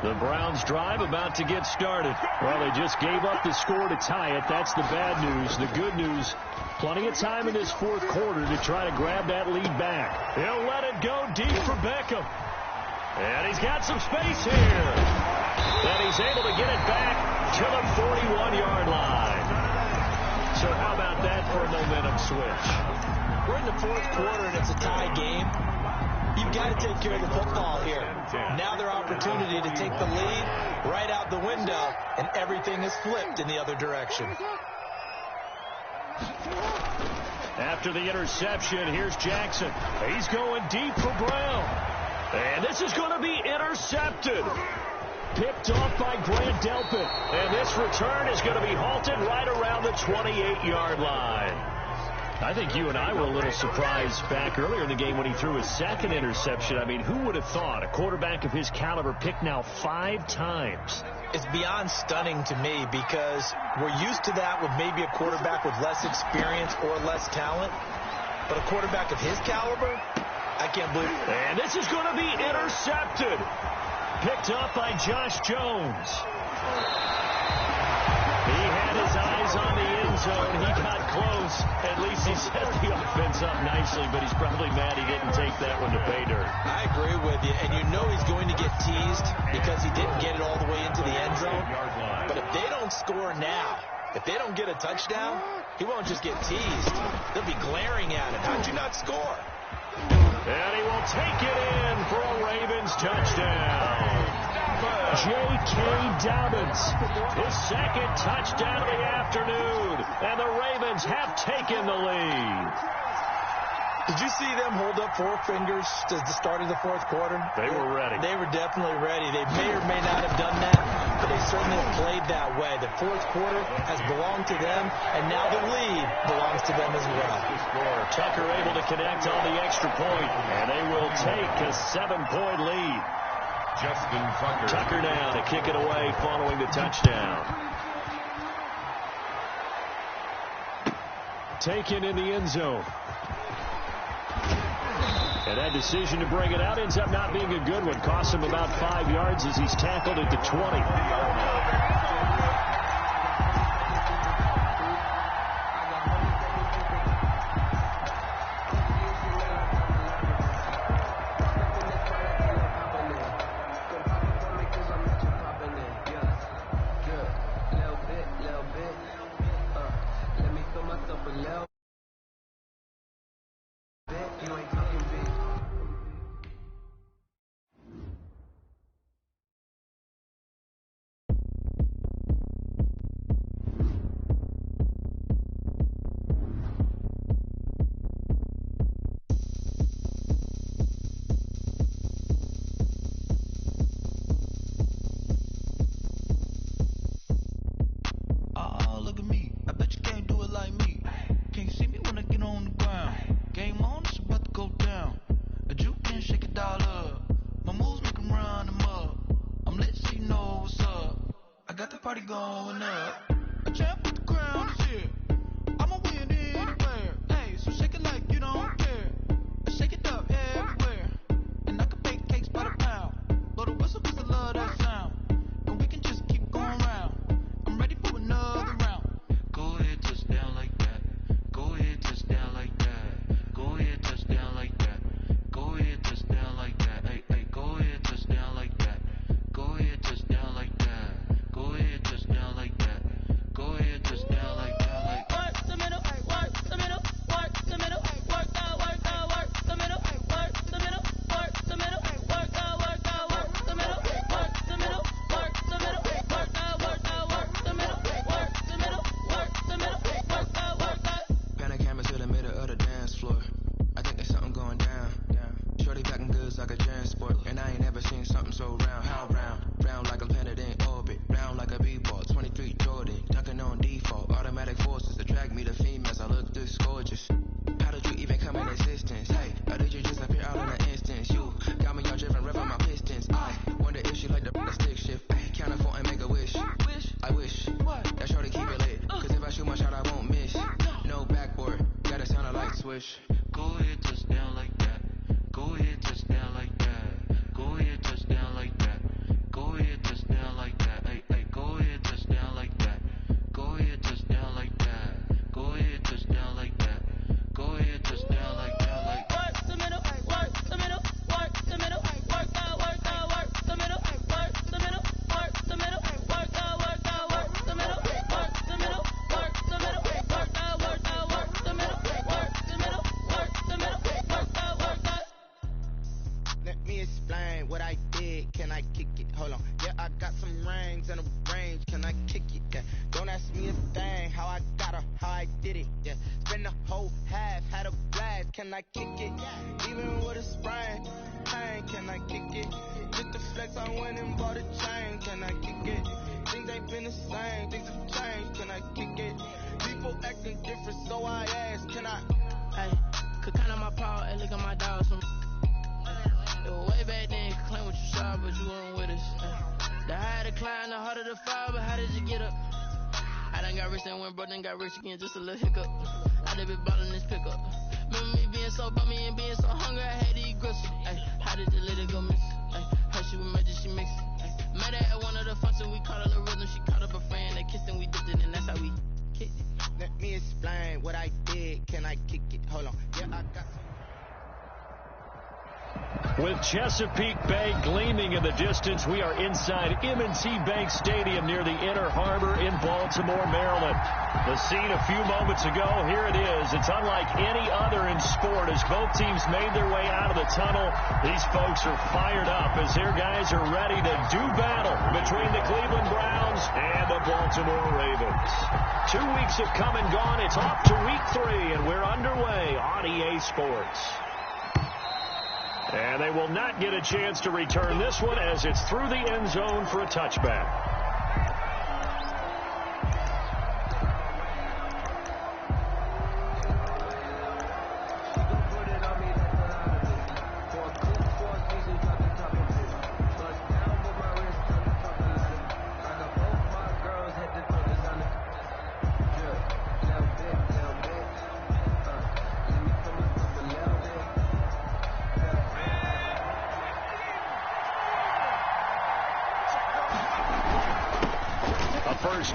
The Browns drive about to get started. Well, they just gave up the score to tie it. That's the bad news. The good news, plenty of time in this 4th quarter to try to grab that lead back. He'll let it go deep for Beckham. And he's got some space here. And he's able to get it back to the 41-yard line. So how about that for a momentum switch? We're in the 4th quarter and it's a tie game. You've got to take care of the football here. Now their opportunity to take the lead right out the window, and everything is flipped in the other direction. After the interception, here's Jackson. He's going deep for Brown. And this is going to be intercepted. Picked off by Grant Delpit. And this return is going to be halted right around the 28-yard line. I think you and I were a little surprised back earlier in the game when he threw his 2nd interception. I mean, who would have thought a quarterback of his caliber picked now 5 times? It's beyond stunning to me because we're used to that with maybe a quarterback with less experience or less talent. But a quarterback of his caliber, I can't believe it. And this is going to be intercepted. Picked up by Josh Jones. He had his eyes on the end zone. He got close. At least he set the offense up nicely, but he's probably mad he didn't take that one to pay dirt. I agree with you, and you know he's going to get teased because he didn't get it all the way into the end zone. But if they don't score now, if they don't get a touchdown, he won't just get teased. They'll be glaring at him. How'd you not score? And he will take it in for a Ravens touchdown. J.K. Dobbins, his 2nd touchdown of the afternoon, and the Ravens have taken the lead. Did you see them hold up 4 fingers at the start of the 4th quarter? They were ready. They were definitely ready. They may or may not have done that, but they certainly have played that way. The 4th quarter has belonged to them, and now the lead belongs to them as well. Tucker able to connect on the extra point, and they will take a 7-point lead. Justin Tucker. Tucker now to kick it away following the touchdown. Taken in the end zone. And that decision to bring it out ends up not being a good one. Costs him about 5 yards as he's tackled at the 20. doll up. My moves make them run them up. I'm lit so you know what's up. I got the party going up. A champ with the crown is here. I'ma win anywhere. Hey, so shake it like you don't care. I shake it up everywhere. And I can bake cakes by the pound. Blow the whistle 'cause I love that sound. And we can just keep going round. I'm ready for another round. Go ahead, touch down like that. Go ahead, touch down like that. Go ahead, touch down like that. Go ahead, touch down like that. Hey, hey, go ahead, touch down like that. Go ahead, touch down like that. Go ahead, touch down like that. Go ahead, touch down like that. Like work the middle, work the middle, work the middle, work out, work the middle, work the middle, work the middle, work out, work the middle, work the middle, work the middle, work out, work the middle, work the middle, work the middle, work out. Pan a camera to the middle of the dance floor. I think there's something going down. Shorty packing goods like a transport, and I ain't never seen something so round. How round? Round like a planet in orbit, round like a b-ball. 23 Jordan, dunking on default. Automatic forces attract me to females. I look this gorgeous. How did you even come in existence? Hey, or did you just appear out in an instance? You got me all driven, revving my pistons. I wonder if she like the stick shift. Ay, count a 4 and make a wish. I wish that shorty keep it lit, 'cause if I shoot my shot, I won't miss. No backboard, gotta sound a light switch. Go ahead, touch down like that. Go ahead, touch down like that. Go ahead, touch down like that. Go ahead, touch down like that. Hey, hey, go ahead, touch down like that. Go ahead, touch down like that. Go ahead, touch down like that. Go ahead, touch down like that. Like work the middle, work the middle, work the middle, work out, work the middle, work the middle, work the middle, work out, work the middle, work the middle, work the middle, work out, work the middle, work the middle, work the middle, work out, work out. Let me explain what I did. Can I kick it? Hold on. Yeah, I got some rings and a range. Can I kick it? Yeah. Don't ask me a thing. How I got her, how I did it. Yeah. Spend the whole half, had a blast. Can I kick it? Even with a sprain. Pain, can I kick it? Just the flex, I went and bought a chain. Can I kick it? Things ain't been the same. Things have changed. Can I kick it? People acting different, so I asked. Can I? Hey, could count on my power and look at my dogs. It was way back then, could claim what you saw, but you weren't with us. The higher the climb, the harder the fall, but how did you get up? I done got rich and went broke, then got rich again, just a little hiccup. I done been ballin' this pickup. Remember me being so bummy and being so hungry, I had to eat gristle. Ay, how did you let it go miss? Ay, her she was magic, she mixed. Met her at one of the functions, we caught her the rhythm, she caught up a friend, they kissed and we dipped it, and that's how we kicked it. Let me explain what I did. Can I kick it? Hold on. Yeah, I got some. With Chesapeake Bay gleaming in the distance, we are inside M&T Bank Stadium near the Inner Harbor in Baltimore, Maryland. The scene a few moments ago, here it is. It's unlike any other in sport as both teams made their way out of the tunnel. These folks are fired up as their guys are ready to do battle between the Cleveland Browns and the Baltimore Ravens. 2 weeks have come and gone. It's off to week 3, and we're underway on EA Sports. And they will not get a chance to return this one as it's through the end zone for a touchback.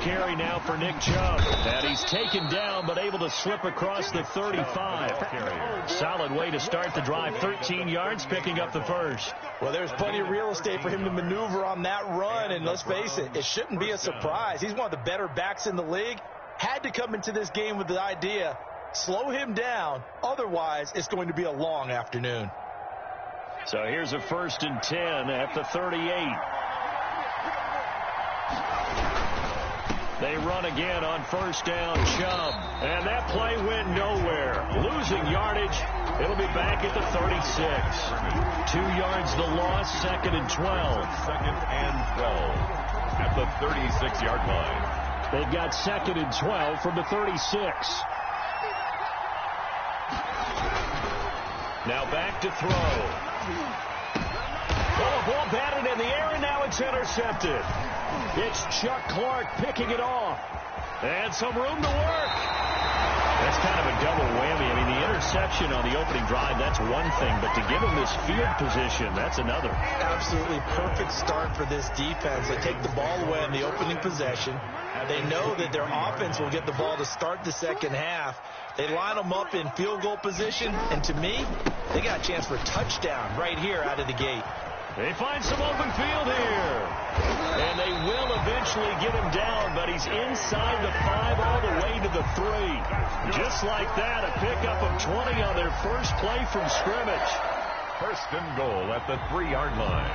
Carry now for Nick Chubb. And he's taken down but able to slip across the 35. Solid way to start the drive. 13 yards, picking up the first. Well, there's plenty of real estate for him to maneuver on that run. And let's face it, it shouldn't be a surprise. He's one of the better backs in the league. Had to come into this game with the idea, slow him down. Otherwise, it's going to be a long afternoon. So here's a 1st and 10 at the 38. They run again on 1st down, Chubb. And that play went nowhere. Losing yardage. It'll be back at the 36. 2 yards the loss, 2nd and 12. 2nd and 12 at the 36-yard line. They've got 2nd and 12 from the 36. Now back to throw. ball batted in the air, and now it's intercepted. It's Chuck Clark picking it off. And some room to work. That's kind of a double whammy. I mean, the interception on the opening drive, that's one thing. But to give him this field position, that's another. Absolutely perfect start for this defense. They take the ball away on the opening possession. They know that their offense will get the ball to start the second half. They line them up in field goal position. And to me, they got a chance for a touchdown right here out of the gate. They find some open field here. And they will eventually get him down, but he's inside the 5 all the way to the 3. Just like that, a pickup of 20 on their first play from scrimmage. First and goal at the 3-yard line.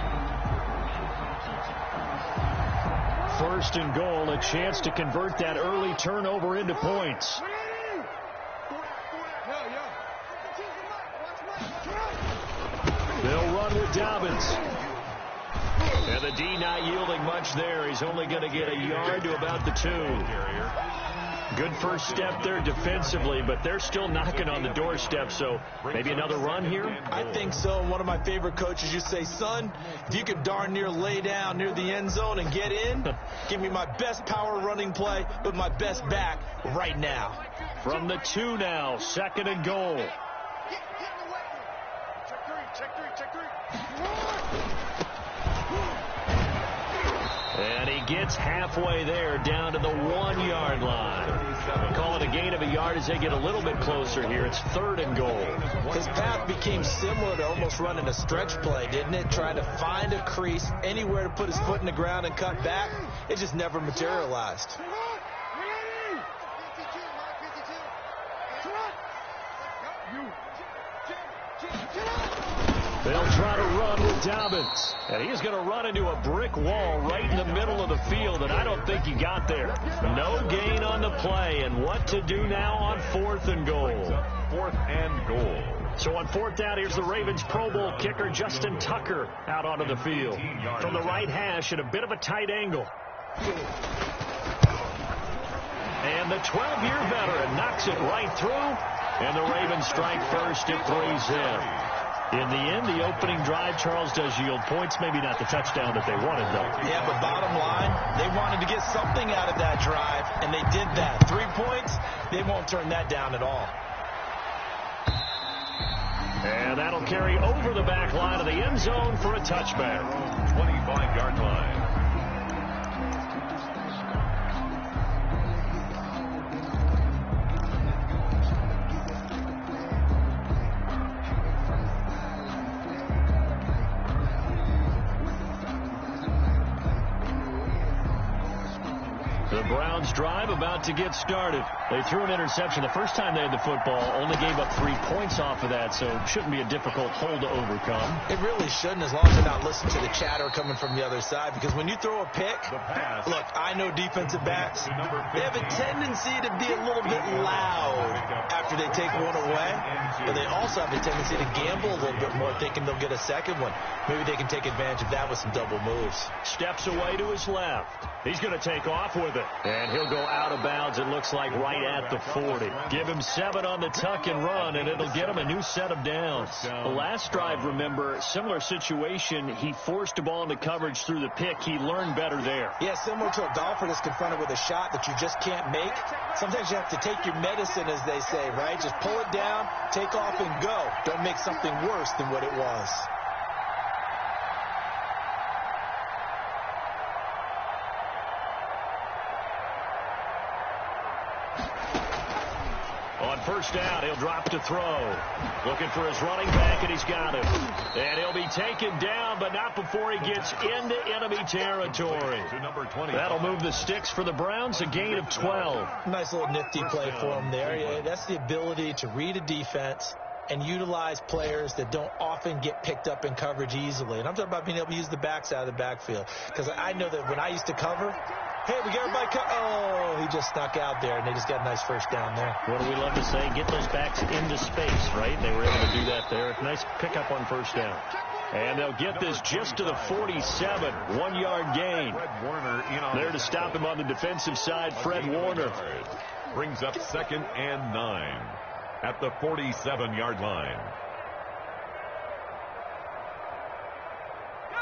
First and goal, a chance to convert that early turnover into points. They'll run with Dobbins. And the D not yielding much there. He's only going to get a yard to about the 2. Good first step there defensively, but they're still knocking on the doorstep, so maybe another run here? I think so. One of my favorite coaches used to say, son, if you could darn near lay down near the end zone and get in, give me my best power running play with my best back right now. From the 2 now, second and goal. And he gets halfway there down to the 1-yard line. Call it a gain of a yard as they get a little bit closer here. It's third and goal. His path became similar to almost running a stretch play, didn't it? Trying to find a crease, anywhere to put his foot in the ground and cut back. It just never materialized. They'll try to run with Dobbins. And he's going to run into a brick wall right in the middle of the field, and I don't think he got there. No gain on the play, and what to do now on fourth and goal. Fourth and goal. So on fourth down, here's the Ravens Pro Bowl kicker Justin Tucker out onto the field. From the right hash at a bit of a tight angle. And the 12-year veteran knocks it right through, and the Ravens strike first. It throws him. In the end, the opening drive, Charles, does yield points. Maybe not the touchdown that they wanted, though. Yeah, but bottom line, they wanted to get something out of that drive, and they did that. 3 points, they won't turn that down at all. And that'll carry over the back line of the end zone for a touchback. 25-yard line. The Browns drive about to get started. They threw an interception the first time they had the football, only gave up 3 points off of that, so it shouldn't be a difficult hole to overcome. It really shouldn't, as long as they're not listening to the chatter coming from the other side, because when you throw a pick, look, I know defensive backs, they have a tendency to be a little bit loud after they take one away, but they also have a tendency to gamble a little bit more, thinking they'll get a second one. Maybe they can take advantage of that with some double moves. Steps away to his left. He's going to take off with it. And he'll go out of bounds, it looks like, right at the 40. Give him 7 on the tuck and run, and it'll get him a new set of downs. The last drive, remember, similar situation. He forced a ball into coverage through the pick. He learned better there. Yeah, similar to a golfer that's confronted with a shot that you just can't make. Sometimes you have to take your medicine, as they say, right? Just pull it down, take off, and go. Don't make something worse than what it was. On first down, he'll drop to throw. Looking for his running back, and he's got him. And he'll be taken down, but not before he gets into enemy territory. To number 20. That'll move the sticks for the Browns, a gain of 12. Nice little nifty play for him there. Yeah, that's the ability to read a defense and utilize players that don't often get picked up in coverage easily. And I'm talking about being able to use the backs out of the backfield. Because I know that when I used to cover, hey, we got everybody oh, he just snuck out there, and they just got a nice first down there. What do we love to say? Get those backs into space, right? They were able to do that there. Nice pickup on first down. And they'll get this just to the 47. 1-yard gain. Fred Warner in on there to stop him on the defensive side. Fred Warner. Brings up 2nd and 9 at the 47-yard line.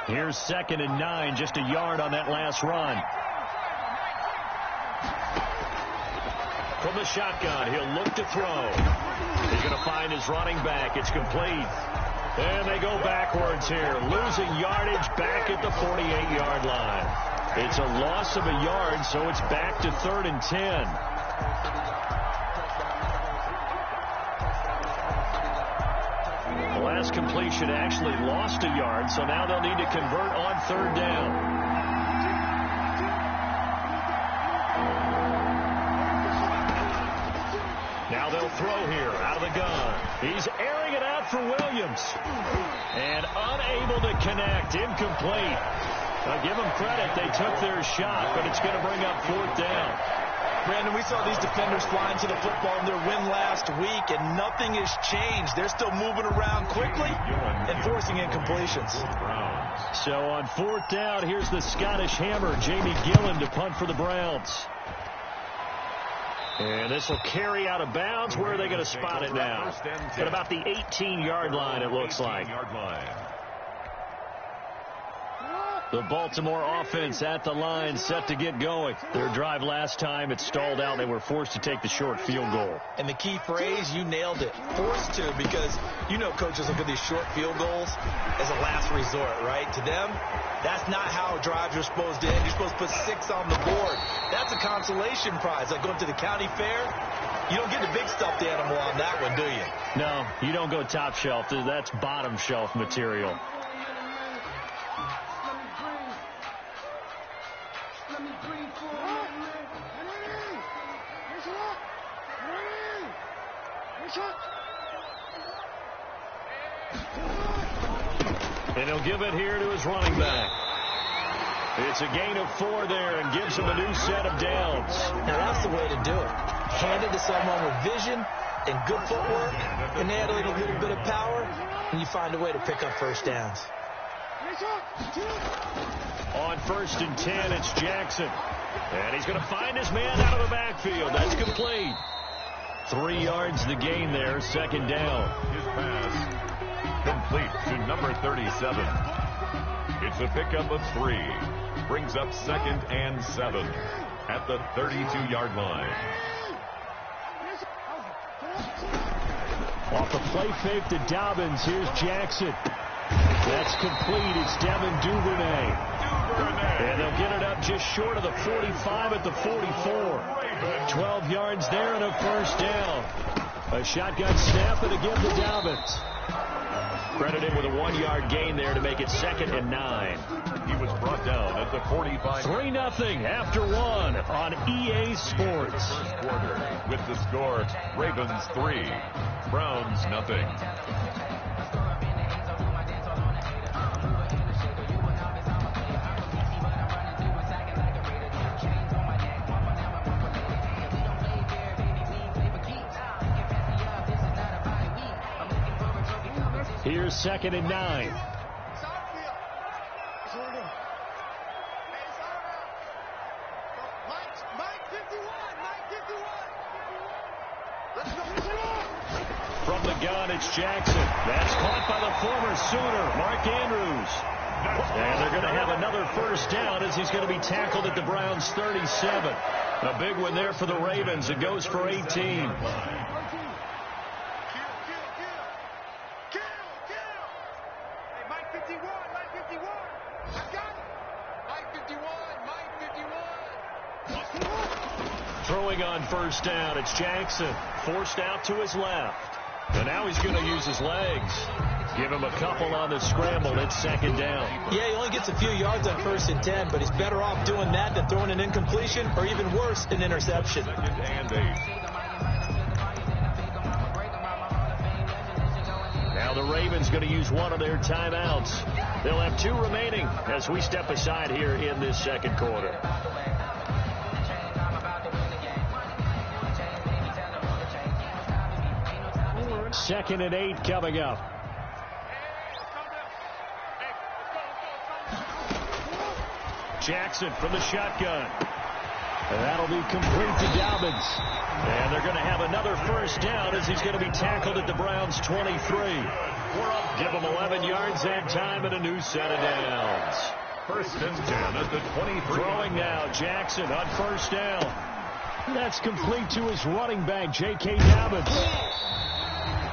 Here's 2nd and 9, just a yard on that last run. From the shotgun, he'll look to throw. He's going to find his running back. It's complete. And they go backwards here, losing yardage back at the 48-yard line. It's a loss of a yard, so it's back to 3rd and 10. The last completion actually lost a yard, so now they'll need to convert on 3rd down. Now they'll throw here out of the gun. He's airing it out for Williams. And unable to connect. Incomplete. I'll give them credit. They took their shot, but it's going to bring up 4th down. Brandon, we saw these defenders flying to the football in their win last week, and nothing has changed. They're still moving around quickly and forcing incompletions. So on 4th down, here's the Scottish Hammer, Jamie Gillen, to punt for the Browns. And this will carry out of bounds. Where are they going to spot it now? At about the 18-yard line, it looks like. The Baltimore offense at the line, set to get going. Their drive last time, it stalled out. They were forced to take the short field goal. And the key phrase, you nailed it. Forced to, because you know coaches look at these short field goals as a last resort, right? To them, that's not how drives are supposed to end. You're supposed to put 6 on the board. That's a consolation prize. Like going to the county fair, you don't get the big stuffed animal on that one, do you? No, you don't go top shelf. That's bottom shelf material. And he'll give it here to his running back. It's a gain of 4 there and gives him a new set of downs. Now that's the way to do it. Hand it to someone with vision and good footwork, and add a little bit of power, and you find a way to pick up first downs. On 1st and 10, it's Jackson. And he's going to find his man out of the backfield. That's complete. 3 yards the gain there, 2nd down. His pass complete to number 37. It's a pickup of 3. Brings up 2nd and 7 at the 32-yard line. Off the play fake to Dobbins, here's Jackson. That's complete. It's Devin Duvernay. And they'll get it up just short of the 45 at the 44. 12 yards there and a first down. A shotgun snap and a give to Dobbins. Credited with a 1-yard gain there to make it 2nd and 9. He was brought down at the 45. 3-0 after 1 on EA Sports. First quarter with the score, Ravens 3, Browns 0. Here's 2nd and 9. From the gun, it's Jackson. That's caught by the former Sooner, Mark Andrews. And they're going to have another first down as he's going to be tackled at the Browns' 37. A big one there for the Ravens. It goes for 18. Throwing on first down, it's Jackson. Forced out to his left. And now he's going to use his legs. Give him a couple on the scramble. It's 2nd down. Yeah, he only gets a few yards on 1st and 10, but he's better off doing that than throwing an incompletion or even worse, an interception. 2nd and 8. Now the Ravens going to use one of their timeouts. They'll have 2 remaining as we step aside here in this 2nd quarter. 2nd and 8 coming up. Jackson from the shotgun. And that'll be complete to Dobbins. And they're going to have another first down as he's going to be tackled at the Browns' 23. Give him 11 yards that time and a new set of downs. First and 10 at the 23. Throwing now, Jackson on first down. That's complete to his running back, J.K. Dobbins.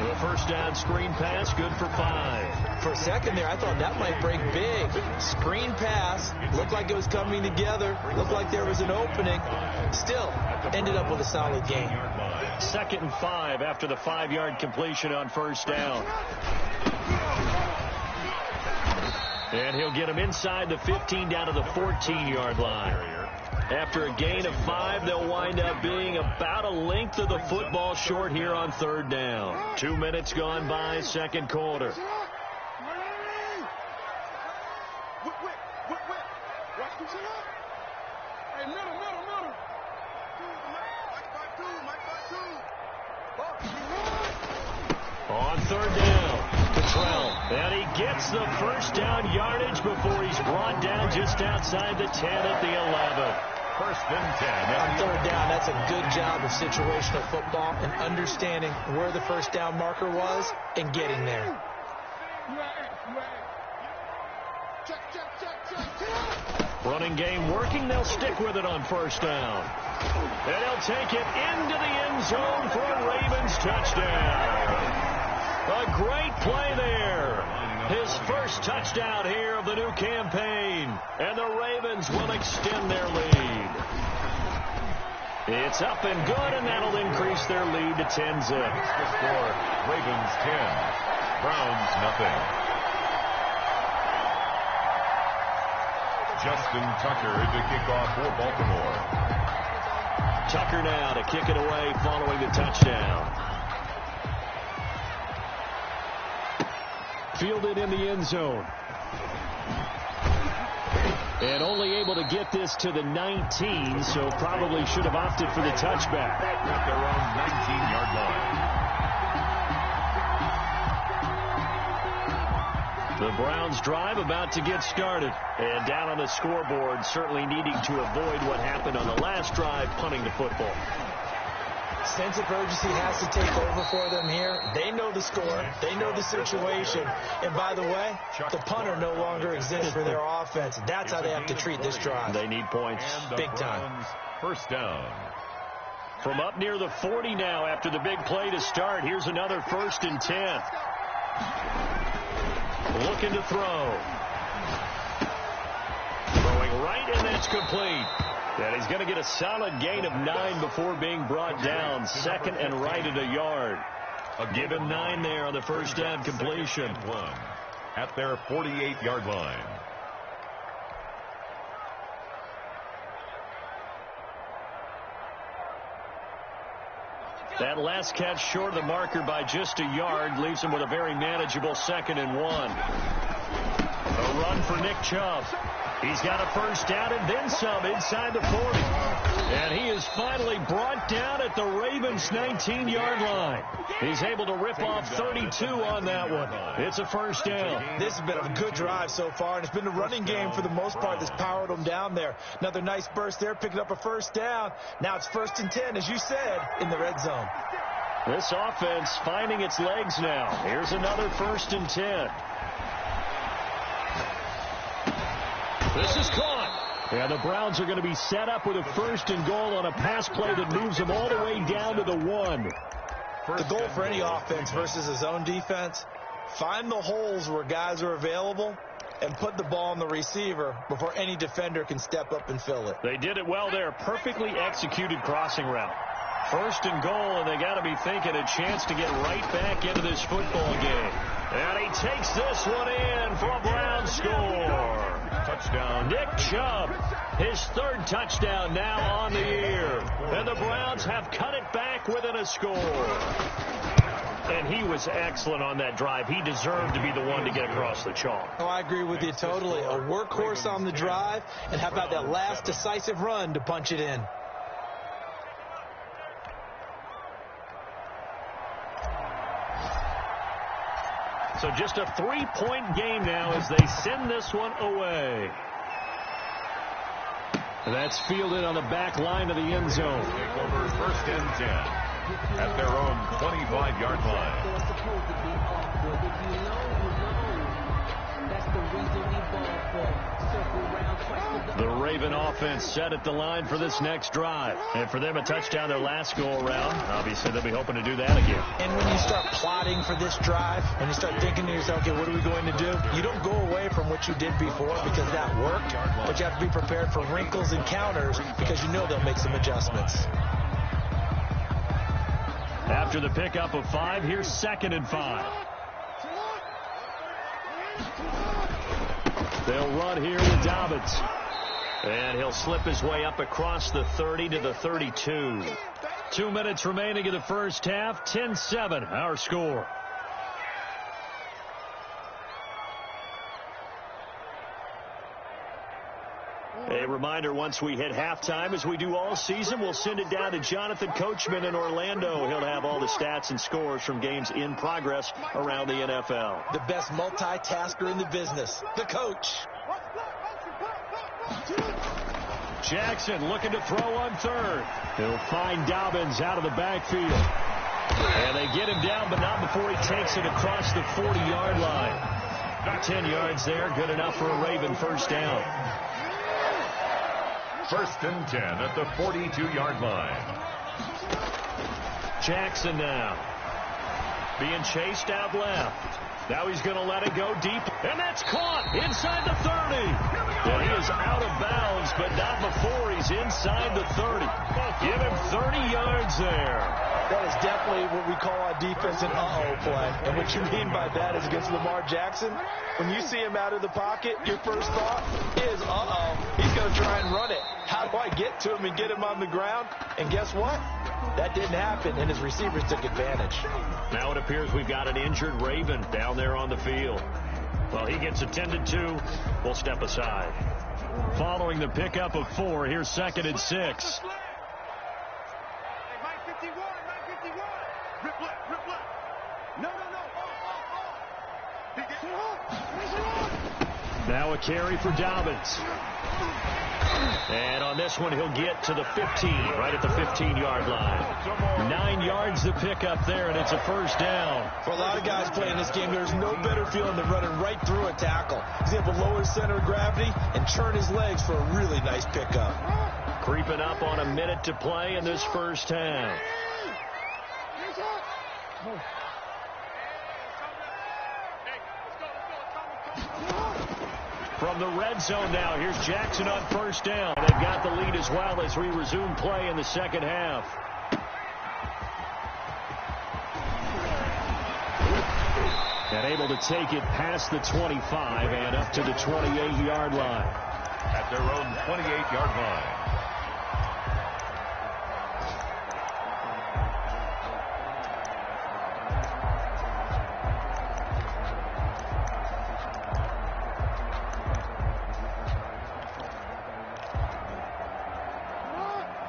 The first down screen pass, good for 5. For a second there, I thought that might break big. Screen pass, looked like it was coming together, looked like there was an opening. Still, ended up with a solid gain. 2nd and 5 after the 5-yard completion on first down. And he'll get him inside the 15 down to the 14-yard line. After a gain of 5, they'll wind up being about a length of the football short here on 3rd down. 2 minutes gone by, 2nd quarter. On 3rd down, Cottrell. And he gets the first down yardage before he's brought down just outside the 10 at the 11. First and 10. On 3rd down, that's a good job of situational football and understanding where the first down marker was and getting there. Running game working. They'll stick with it on first down. And he'll take it into the end zone for a Ravens touchdown. A great play there. His first touchdown here of the new campaign. And the Ravens will extend their lead. It's up and good, and that'll increase their lead to 10-zip. The score, Ravens 10, Browns nothing. Justin Tucker to kick off for Baltimore. Tucker now to kick it away following the touchdown. Fielded in the end zone. And only able to get this to the 19, so probably should have opted for the touchback. At their own 19-yard line. The Browns drive about to get started. And down on the scoreboard, certainly needing to avoid what happened on the last drive, punting the football. Sense of urgency has to take over for them here. They know the score. They know the situation. And by the way, the punter no longer exists for their offense. That's how they have to treat this drive. They need points. Big time. First down. From up near the 40 now after the big play to start. Here's another 1st and 10. Looking to throw. Throwing right, and that's complete. And he's going to get a solid gain of 9 before being brought down. 2nd and right at a yard. Give him 9 there on the first down completion. 1 at their 48-yard line. That last catch short of the marker by just a yard leaves him with a very manageable 2nd and 1. A run for Nick Chubb. He's got a first down and then some inside the 40. And he is finally brought down at the Ravens' 19-yard line. He's able to rip off 32 on that one. It's a first down. This has been a good drive so far, and it's been the running game for the most part that's powered them down there. Another nice burst there, picking up a first down. Now it's 1st and 10, as you said, in the red zone. This offense finding its legs now. Here's another 1st and 10. This is caught. And the Browns are going to be set up with a 1st and goal on a pass play that moves them all the way down to the 1. The goal for any offense versus a zone defense, find the holes where guys are available and put the ball on the receiver before any defender can step up and fill it. They did it well there. Perfectly executed crossing route. 1st and goal, and they got to be thinking a chance to get right back into this football game. And he takes this one in for a Browns score. Touchdown. Nick Chubb, his 3rd touchdown now on the year. And the Browns have cut it back within a score. And he was excellent on that drive. He deserved to be the one to get across the chalk. Oh, I agree with you totally. A workhorse on the drive, and how about that last decisive run to punch it in? So just a 3-point game now as they send this one away. That's fielded on the back line of the end zone. Take over 1st and 10 at their own 25-yard line. The Raven offense set at the line for this next drive. And for them, a touchdown their last go-around. Obviously, they'll be hoping to do that again. And when you start plotting for this drive, and you start thinking to yourself, okay, what are we going to do? You don't go away from what you did before because that worked, but you have to be prepared for wrinkles and counters because you know they'll make some adjustments. After the pickup of 5, here's 2nd and 5. They'll run here with Dobbins. And he'll slip his way up across the 30 to the 32. 2 minutes remaining in the first half. 10-7, our score. A reminder, once we hit halftime, as we do all season, we'll send it down to Jonathan Coachman in Orlando. He'll have all the stats and scores from games in progress around the NFL. The best multitasker in the business, the coach. Jackson looking to throw on 3rd. He'll find Dobbins out of the backfield. And they get him down, but not before he takes it across the 40-yard line. 10 yards there, good enough for a Raven first down. 1st and 10 at the 42-yard line. Jackson now. Being chased out left. Now he's going to let it go deep. And that's caught inside the 30. And he is out of bounds, but not before he's inside the 30. Give him 30 yards there. That is definitely what we call a defense and uh-oh play. And what you mean by that is against Lamar Jackson, when you see him out of the pocket, your first thought is, uh-oh, he's going to try and run it. How do I get to him and get him on the ground? And guess what? That didn't happen, and his receivers took advantage. Now it appears we've got an injured Raven down there on the field. Well, he gets attended to. We'll step aside. Following the pickup of 4, here's 2nd and 6. Now a carry for Dobbins. And on this one, he'll get to the 15, right at the 15-yard line. 9 yards to pick up there, and it's a first down. For a lot of guys playing this game, there's no better feeling than running right through a tackle. He's able to lower his center of gravity and turn his legs for a really nice pickup. Creeping up on a minute to play in this first half. From the red zone now, here's Jackson on first down. They've got the lead as well as we resume play in the second half. And able to take it past the 25 and up to the 28-yard line. At their own 28-yard line.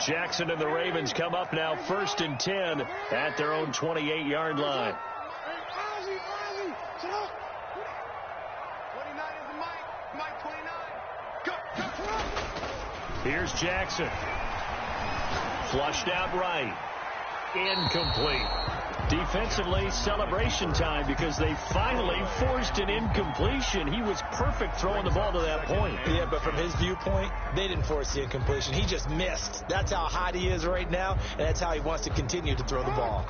Jackson and the Ravens come up now 1st and 10 at their own 28-yard line. Here's Jackson. Flushed out right. Incomplete. Defensively, celebration time because they finally forced an incompletion. He was perfect throwing the ball to that point. Yeah, but from his viewpoint, they didn't force the incompletion. He just missed. That's how hot he is right now, and that's how he wants to continue to throw the ball.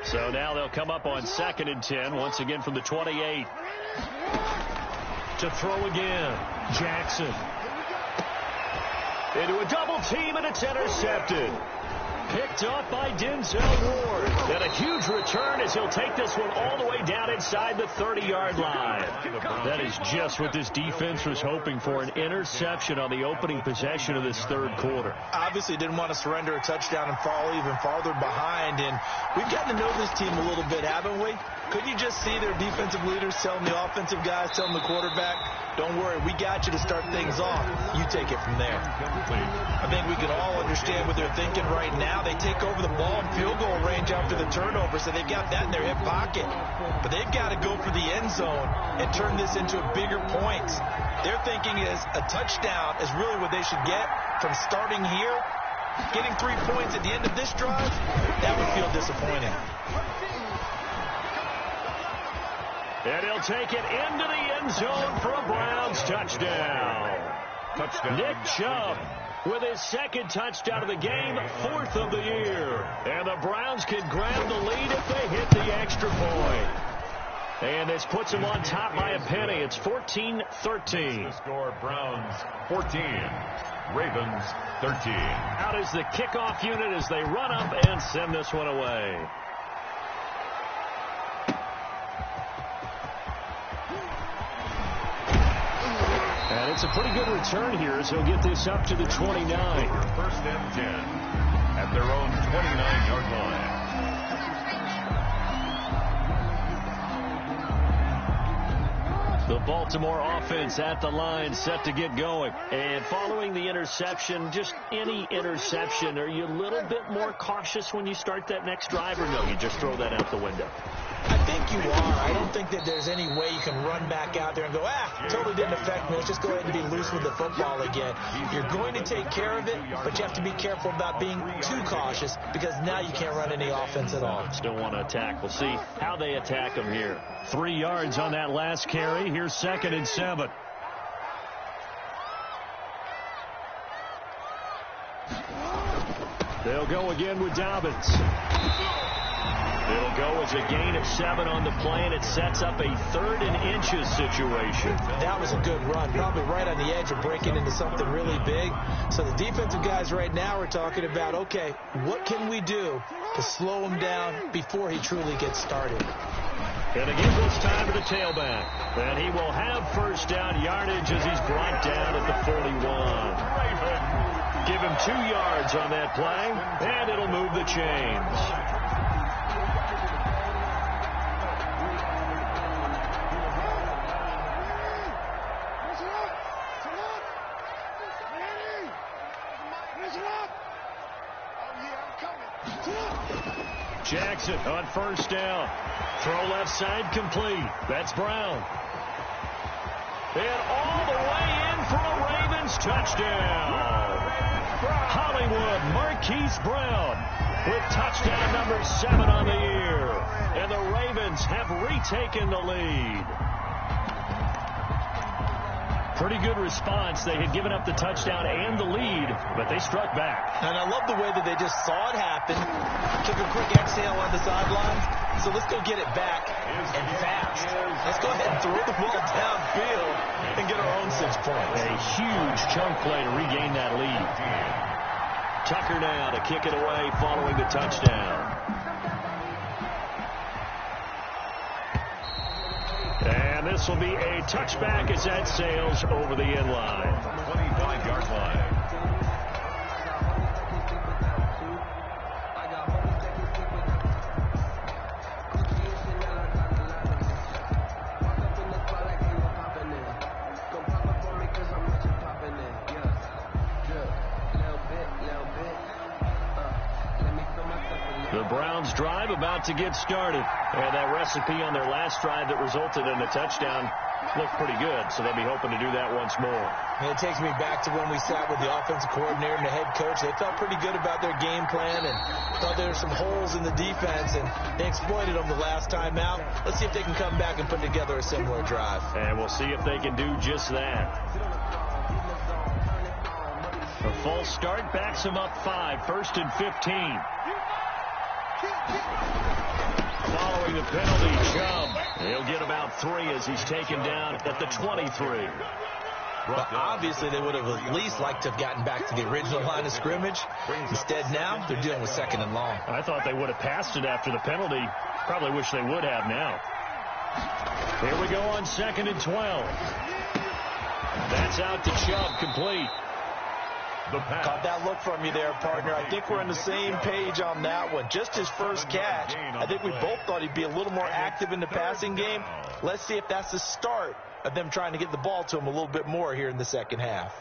So now they'll come up on 2nd and 10, once again from the 28. To throw again. Jackson. Into a double team, and it's intercepted. Picked off by Denzel Ward. And a huge return as he'll take this one all the way down inside the 30-yard line. That is just what this defense was hoping for, an interception on the opening possession of this third quarter. Obviously didn't want to surrender a touchdown and fall even farther behind. And we've gotten to know this team a little bit, haven't we? Could you just see their defensive leaders telling the offensive guys, telling the quarterback, don't worry, we got you to start things off. You take it from there. I think we can all understand what they're thinking right now. They take over the ball in field goal range after the turnover, so they've got that in their hip pocket. But they've got to go for the end zone and turn this into a bigger point. Their thinking is a touchdown is really what they should get from starting here. Getting 3 points at the end of this drive, that would feel disappointing. And he'll take it into the end zone for a Browns touchdown. Nick Chubb with his second touchdown of the game, 4th of the year. And the Browns can grab the lead if they hit the extra point. And this puts them on top by a penny. It's 14-13. The score, Browns 14, Ravens 13. Out is the kickoff unit as they run up and send this one away. And it's a pretty good return here as he'll get this up to the 29. 1st and 10 at their own 29-yard line. The Baltimore offense at the line, set to get going. And following the interception, just any interception, are you a little bit more cautious when you start that next drive, or no, you just throw that out the window? I think you are. I don't think that there's any way you can run back out there and go, totally didn't affect me. Let's just go ahead and be loose with the football again. You're going to take care of it, but you have to be careful about being too cautious because now you can't run any offense at all. Still want to attack. We'll see how they attack them here. 3 yards on that last carry. Here's 2nd and 7. They'll go again with Dobbins. It'll go as a gain of 7 on the play, and it sets up a 3rd and inches situation. That was a good run, probably right on the edge of breaking into something really big. So the defensive guys right now are talking about, okay, what can we do to slow him down before he truly gets started? And again, this time to the tailback. And he will have 1st down yardage as he's brought down at the 41. Give him 2 yards on that play, and it'll move the chains. Jackson on 1st down. Throw left side complete. That's Brown. And all the way in for a Ravens touchdown. Hollywood Marquise Brown with touchdown number 7 on the year. And the Ravens have retaken the lead. Pretty good response. They had given up the touchdown and the lead, but they struck back. And I love the way that they just saw it happen, took a quick exhale on the sidelines. So let's go get it back and fast. Let's go ahead and throw the ball downfield and get our own 6 points. A huge chunk play to regain that lead. Tucker now to kick it away following the touchdown. And this will be a touchback as that sails over the end line. 25-yard line. The Browns drive about to get started. And that recipe on their last drive that resulted in a touchdown looked pretty good, so they'll be hoping to do that once more. And it takes me back to when we sat with the offensive coordinator and the head coach. They felt pretty good about their game plan and thought there were some holes in the defense, and they exploited them the last time out. Let's see if they can come back and put together a similar drive. And we'll see if they can do just that. A false start backs them up 5, 1st and 15. Following the penalty, Chubb. He'll get about 3 as he's taken down at the 23. But obviously they would have at least liked to have gotten back to the original line of scrimmage. Instead now they're dealing with 2nd and long. I thought they would have passed it after the penalty. Probably wish they would have now. Here we go on 2nd and 12. That's out to Chubb, complete. Caught that look from you there, partner. I think we're on the same page on that one. Just his first catch. I think we both thought he'd be a little more active in the passing game. Let's see if that's the start of them trying to get the ball to him a little bit more here in the second half.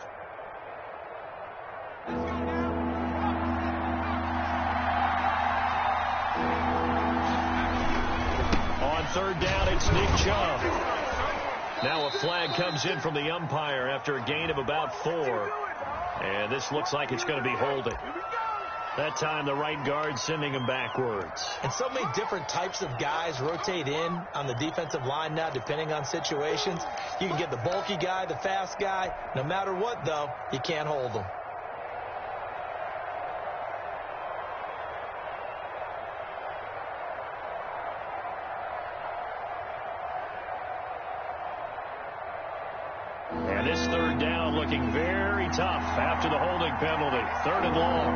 On 3rd down, it's Nick Chubb. Now a flag comes in from the umpire after a gain of about 4. And this looks like it's going to be holding. That time the right guard sending him backwards. And so many different types of guys rotate in on the defensive line now depending on situations. You can get the bulky guy, the fast guy. No matter what, though, you can't hold them. And this third down looking very tough after the holding penalty. 3rd and long.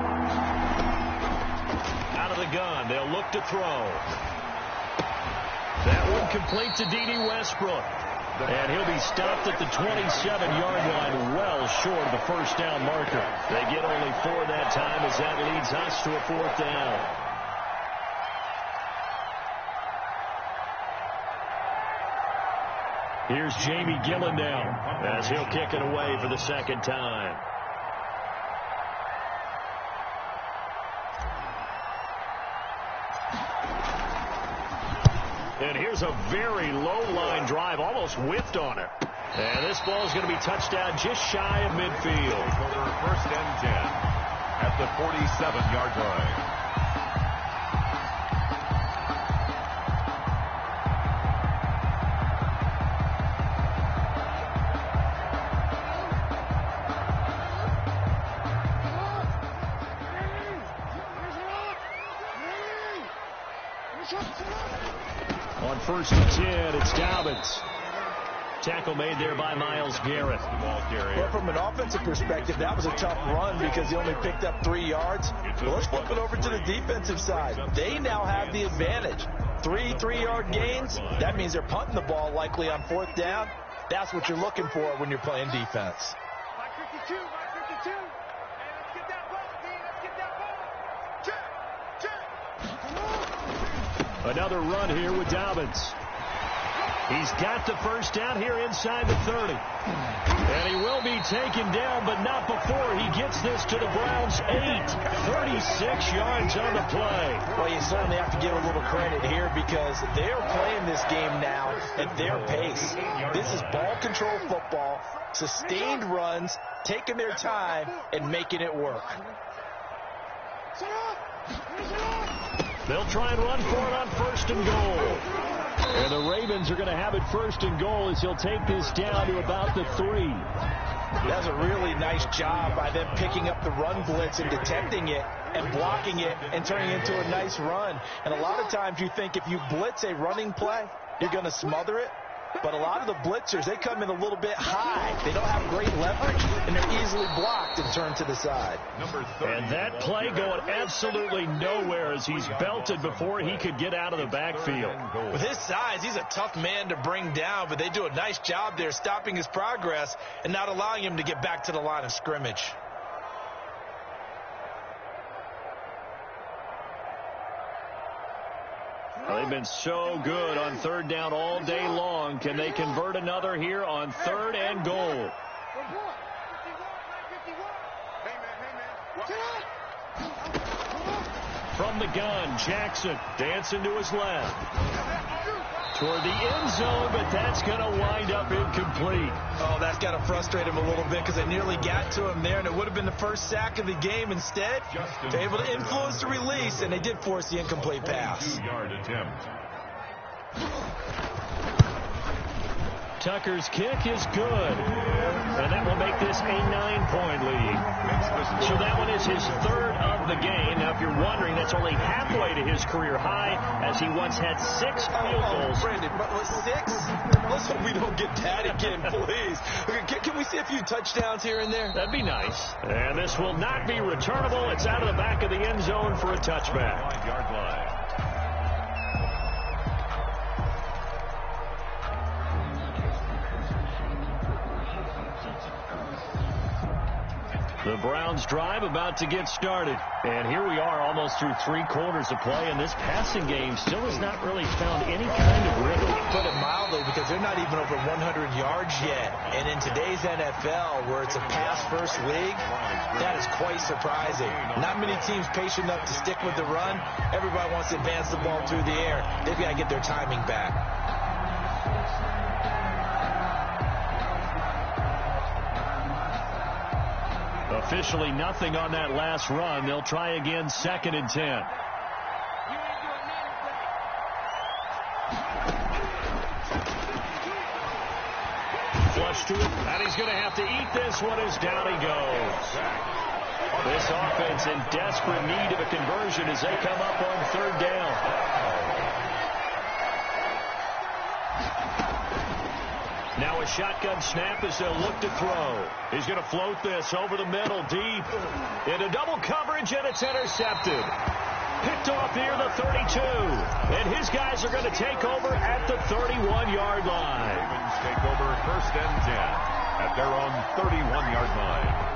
Out of the gun. They'll look to throw. That one complete to D.D. Westbrook. And he'll be stopped at the 27-yard line, well short of the first down marker. They get only 4 that time as that leads us to a 4th down. Here's Jamie Gillendown as he'll kick it away for the 2nd time. And here's a very low line drive, almost whiffed on it. And this ball is going to be touchdown just shy of midfield. For 1st and 10 at the 47-yard line. On 1st and 10, it's Dobbins. Tackle made there by Myles Garrett. Well, from an offensive perspective, that was a tough run because he only picked up 3 yards. Well, let's flip it over to the defensive side. They now have the advantage. 3 3-yard gains. That means they're punting the ball likely on 4th down. That's what you're looking for when you're playing defense. Mike 52, Mike 52. Hey, let's get that ball, D. Let's get that ball. Check. Another run here with Dobbins. He's got the first down here inside the 30. And he will be taken down, but not before he gets this to the Browns' 8. 36 yards on the play. Well, you certainly have to give a little credit here because they're playing this game now at their pace. This is ball control football, sustained runs, taking their time, and making it work. They'll try and run for it on 1st and goal. And the Ravens are going to have it 1st and goal as he'll take this down to about the 3. That's a really nice job by them picking up the run blitz and detecting it and blocking it and turning it into a nice run. And a lot of times you think if you blitz a running play, you're going to smother it. But a lot of the blitzers, they come in a little bit high. They don't have great leverage, and they're easily blocked and turned to the side. And that play going absolutely nowhere as he's belted before he could get out of the backfield. With his size, he's a tough man to bring down, but they do a nice job there stopping his progress and not allowing him to get back to the line of scrimmage. Well, they've been so good on 3rd down all day long. Can they convert another here on 3rd and goal? From the gun, Jackson dancing to his left. Toward the end zone, but that's going to wind up incomplete. Oh, that's got to frustrate him a little bit because they nearly got to him there, and it would have been the first sack of the game. Instead, they're able to influence the release, and they did force the incomplete pass. 2-yard attempt. Tucker's kick is good, and that will make this a 9-point lead. So that one is his 3rd of the game. Now, if you're wondering, that's only halfway to his career high, as he once had 6 field goals. Brandon, but 6? Let's hope we don't get that again, please. Okay, can we see a few touchdowns here and there? That'd be nice. And this will not be returnable. It's out of the back of the end zone for a touchback. 5-yard line. The Browns drive about to get started. And here we are almost through 3 quarters of play, and this passing game still has not really found any kind of rhythm. Put it mildly, because they're not even over 100 yards yet. And in today's NFL, where it's a pass-first league, that is quite surprising. Not many teams patient enough to stick with the run. Everybody wants to advance the ball through the air. They've got to get their timing back. Officially nothing on that last run. They'll try again, 2nd and 10. Flush to it, and he's going to have to eat this one as down he goes. This offense in desperate need of a conversion as they come up on 3rd down. Now a shotgun snap as they'll look to throw. He's going to float this over the middle, deep. Into double coverage, and it's intercepted. Picked off near the 32. And his guys are going to take over at the 31-yard line. Ravens take over 1st and 10 at their own 31-yard line.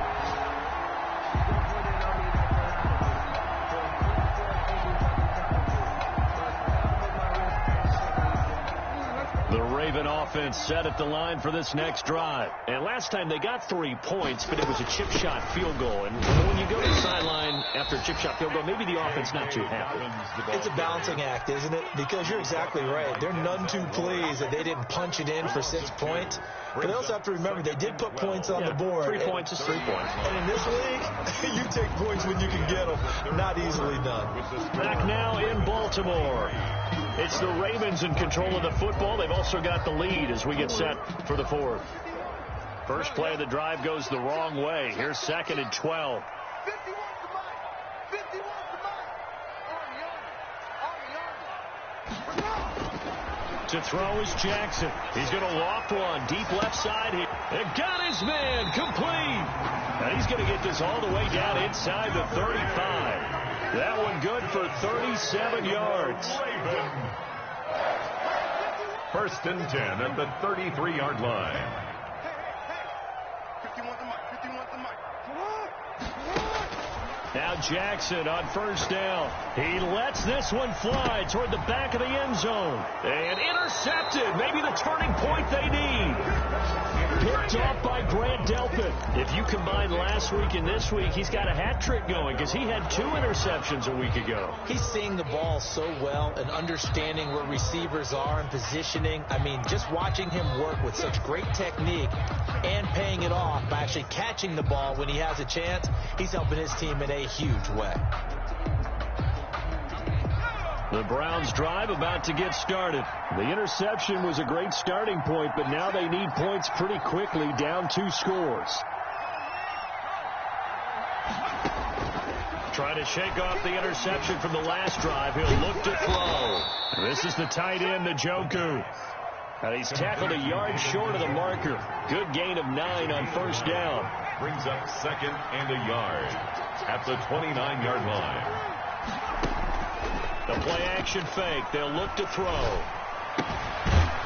The Raven offense set at the line for this next drive. And last time they got 3 points, but it was a chip shot field goal. And when you go to the sideline after a chip shot field goal, maybe the offense not too happy. It's a balancing act, isn't it? Because you're exactly right. They're none too pleased that they didn't punch it in for 6 points. But they also have to remember they did put points on the board. 3 points is 3 points. And in this league, you take points when you can get them. Not easily done. Back now in Baltimore. It's the Ravens in control of the football. They've also got the lead as we get set for the 4th. First play of the drive goes the wrong way. Here's 2nd and 12. 51 to Mike. 51 to Mike. To throw is Jackson. He's going to loft one deep left side here. And got his man complete. And he's going to get this all the way down inside the 35. That one good for 37 yards. 1st and 10 at the 33-yard line. 51 to Mike. 51 to Mike. Now Jackson on 1st down. He lets this one fly toward the back of the end zone. And intercepted. Maybe the turning point they need. Picked off by Grant Delpit. If you combine last week and this week, he's got a hat trick going because he had 2 interceptions a week ago. He's seeing the ball so well and understanding where receivers are and positioning. I mean, just watching him work with such great technique and paying it off by actually catching the ball when he has a chance, he's helping his team in a huge way. The Browns drive about to get started. The interception was a great starting point, but now they need points pretty quickly, down 2 scores. Trying to shake off the interception from the last drive. He'll look to throw. This is the tight end, Njoku. And he's tackled a yard short of the marker. Good gain of 9 on 1st down. Brings up 2nd and a yard at the 29-yard line. The play-action fake. They'll look to throw.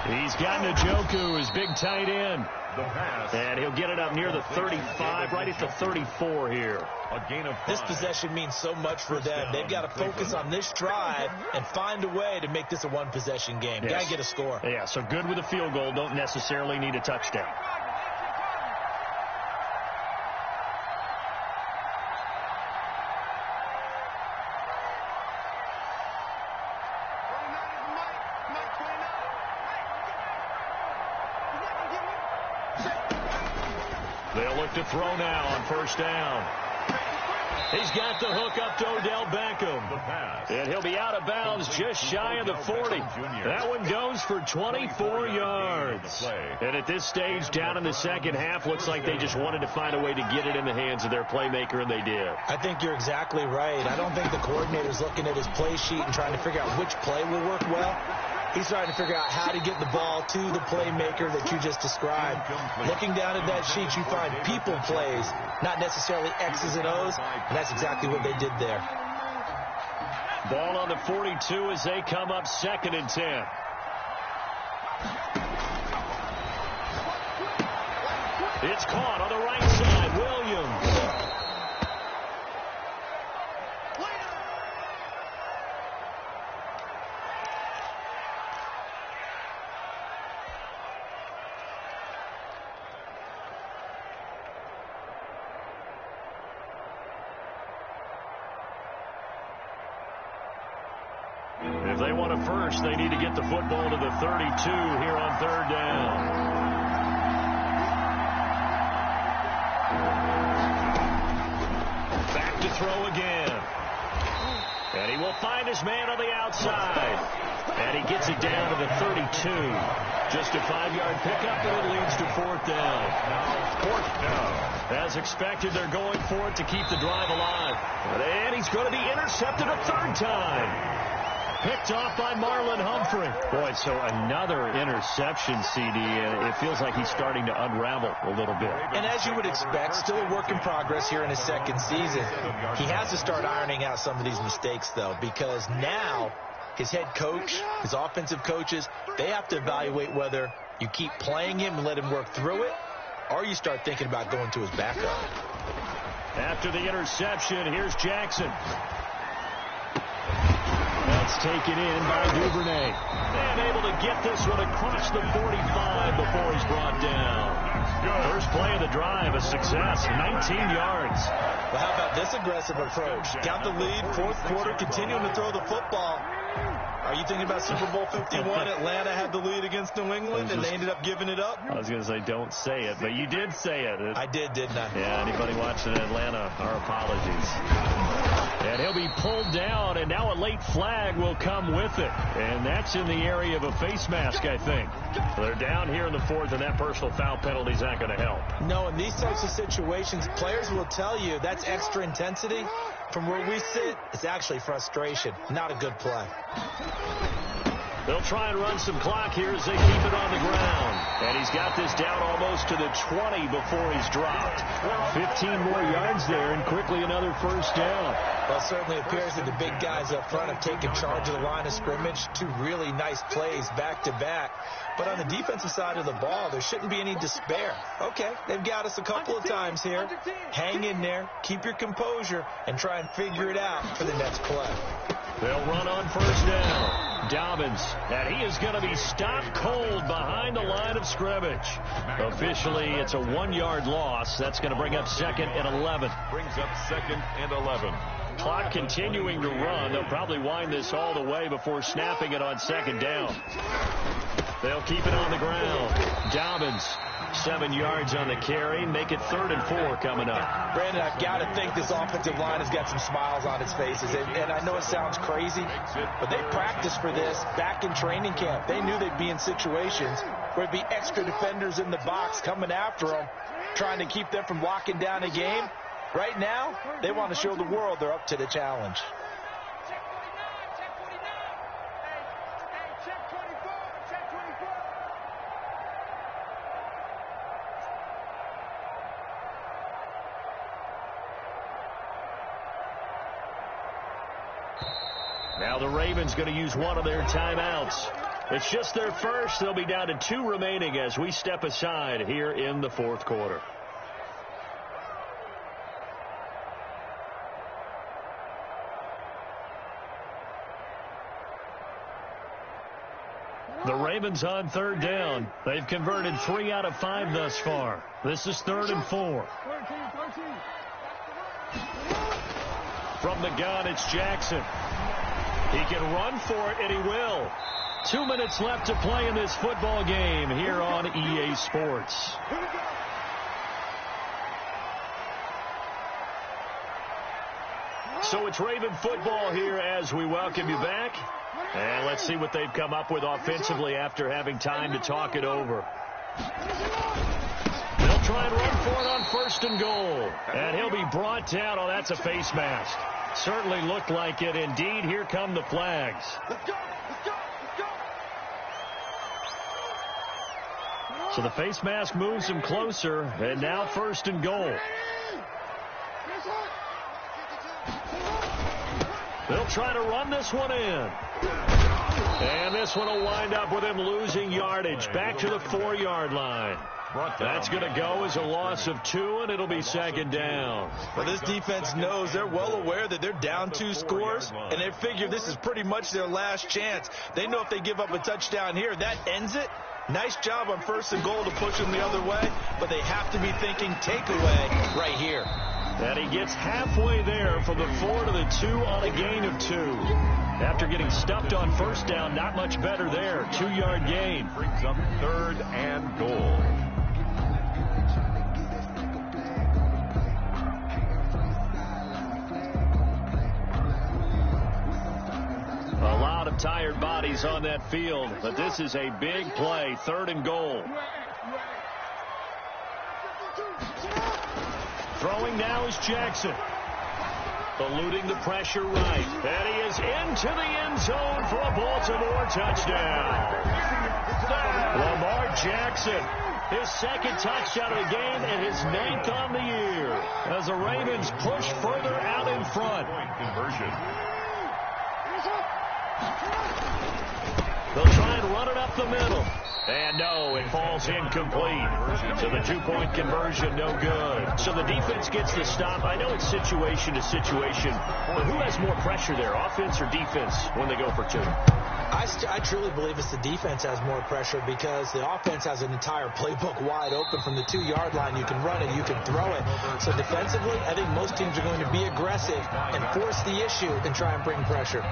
He's got Njoku, his big tight end. The pass. And he'll get it up near the 35, right at the 34 here. A gain of 5. This possession means so much for them. They've got to focus on this drive and find a way to make this a one-possession game. Yes. Got to get a score. Yeah, so good with a field goal. Don't necessarily need a touchdown. They'll look to throw now on 1st down. He's got the hook up to Odell Beckham. The pass. And he'll be out of bounds just shy of the 40. That one goes for 24 yards. And at this stage, down in the second half, looks like they just wanted to find a way to get it in the hands of their playmaker, and they did. I think you're exactly right. I don't think the coordinator's looking at his play sheet and trying to figure out which play will work well. He's trying to figure out how to get the ball to the playmaker that you just described. Looking down at that sheet, you find people plays, not necessarily X's and O's, and that's exactly what they did there. Ball on the 42 as they come up 2nd and 10. It's caught on the right side. Williams. If they want a first, they need to get the football to the 32 here on 3rd down. throw again. And he will find his man on the outside. And he gets it down to the 32. Just a 5-yard pickup, and it leads to 4th down. Fourth down. As expected, they're going for it to keep the drive alive. And he's going to be intercepted a 3rd time. Picked off by Marlon Humphrey. Boy, so another interception, CD. It feels like he's starting to unravel a little bit. And as you would expect, still a work in progress here in his 2nd season. He has to start ironing out some of these mistakes, though, because now his head coach, his offensive coaches, they have to evaluate whether you keep playing him and let him work through it, or you start thinking about going to his backup. After the interception, here's Jackson. That's taken in by Duvernay. And able to get this one across the 45 before he's brought down. First play of the drive, a success, 19 yards. Well, how about this aggressive approach? Got the lead, 4th quarter, continuing to throw the football. Are you thinking about Super Bowl 51? Atlanta had the lead against New England, and they ended up giving it up? I was going to say, don't say it, but you did say it. I did, didn't I? Yeah, anybody watching Atlanta, our apologies. And he'll be pulled down, and now a late flag will come with it. And that's in the area of a face mask, I think. They're down here in the 4th, and that personal foul penalty is not going to help. No, in these types of situations, players will tell you that's extra intensity. From where we sit, it's actually frustration. Not a good play. They'll try and run some clock here as they keep it on the ground. And he's got this down almost to the 20 before he's dropped. 15 more yards there, and quickly another 1st down. Well, it certainly appears that the big guys up front have taken charge of the line of scrimmage. 2 really nice plays back-to-back. But on the defensive side of the ball, there shouldn't be any despair. Okay, they've got us a couple of times here. Hang in there, keep your composure, and try and figure it out for the next play. They'll run on 1st down. Dobbins, and he is going to be stopped cold behind the line of scrimmage. Officially, it's a 1-yard loss. That's going to bring up 2nd and 11. Brings up 2nd and 11. Clock continuing to run. They'll probably wind this all the way before snapping it on 2nd down. They'll keep it on the ground. Dobbins, 7 yards on the carry. Make it 3rd and 4 coming up. Brandon, I've got to think this offensive line has got some smiles on its faces. And I know it sounds crazy, but they practiced for this back in training camp. They knew they'd be in situations where there'd be extra defenders in the box coming after them, trying to keep them from locking down a game. Right now, they want to show the world they're up to the challenge. Now the Ravens going to use one of their timeouts. It's just their first. They'll be down to 2 remaining as we step aside here in the 4th quarter. The Ravens on 3rd down. They've converted 3 out of 5 thus far. This is 3rd and 4. From the gun, it's Jackson. He can run for it, and he will. 2 minutes left to play in this football game here on EA Sports. So it's Raven football here as we welcome you back. And let's see what they've come up with offensively after having time to talk it over. They'll try and run for it on 1st and goal. And he'll be brought down. Oh, that's a face mask. Certainly looked like it. Indeed, here come the flags. Let's go, let's go, let's go. So the face mask moves him closer. And now 1st and goal. They'll try to run this one in. And this one will wind up with him losing yardage. Back to the 4-yard line. That's going to go as a loss of 2, and it'll be 2nd down. Well, this defense knows, they're well aware that they're down 2 scores, and they figure this is pretty much their last chance. They know if they give up a touchdown here, that ends it. Nice job on 1st and goal to push them the other way, but they have to be thinking takeaway right here. And he gets halfway there from the 4 to the 2 on a gain of 2. After getting stuffed on 1st down, not much better there. 2-yard gain. Brings up 3rd and goal. tired bodies on that field, but this is a big play, 3rd and goal. Throwing now is Jackson. Eluding the pressure right. And he is into the end zone for a Baltimore touchdown. Lamar Jackson, his 2nd touchdown of the game and his 9th on the year, as the Ravens push further out in front. Conversion. They'll try and run it up the middle. And no, it falls incomplete. So the 2-point conversion, no good. So the defense gets the stop. I know it's situation to situation, but who has more pressure there, offense or defense, when they go for 2? I truly believe it's the defense has more pressure because the offense has an entire playbook wide open from the 2-yard line. You can run it, you can throw it. So defensively, I think most teams are going to be aggressive and force the issue and try and bring pressure.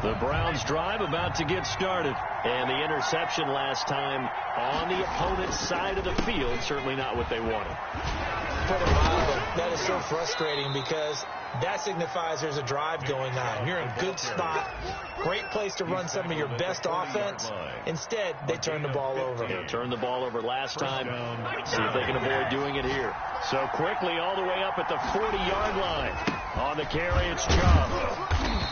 The Browns drive about to get started. And the interception last time on the opponent's side of the field, certainly not what they wanted. Put it mildly, that is so frustrating because that signifies there's a drive going on. You're in a good spot, great place to run some of your best offense. Instead, they turn the ball over. Yeah, turned the ball over last time. See if they can avoid doing it here. So quickly all the way up at the 40-yard line. On the carry, it's Chubb.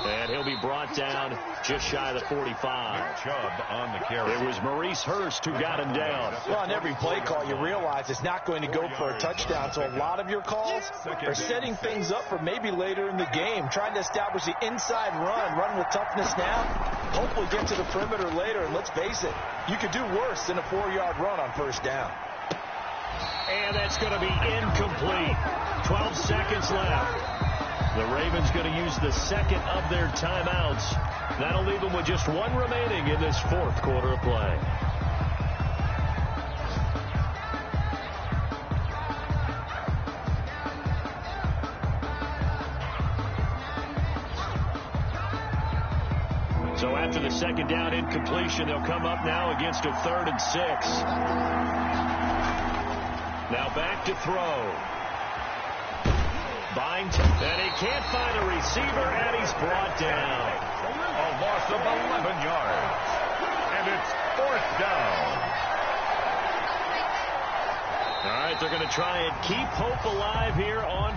And he'll be brought down just shy of the 45. Chubb on the carry. It was Maurice Hurst who got him down. Well, on every play call, you realize it's not going to go for a touchdown. So a lot of your calls are setting things up for maybe later in the game, trying to establish the inside run with toughness now, hopefully get to the perimeter later. And let's face it, you could do worse than a 4-yard run on 1st down. And that's going to be incomplete. 12 seconds left. The Ravens going to use the 2nd of their timeouts. That'll leave them with just 1 remaining in this 4th quarter of play. So after the 2nd down incompletion, they'll come up now against a 3rd and 6. Now back to throw. Byington, and he can't find a receiver, and he's brought down. A loss of 11 yards. And it's 4th down. All right, they're going to try and keep hope alive here on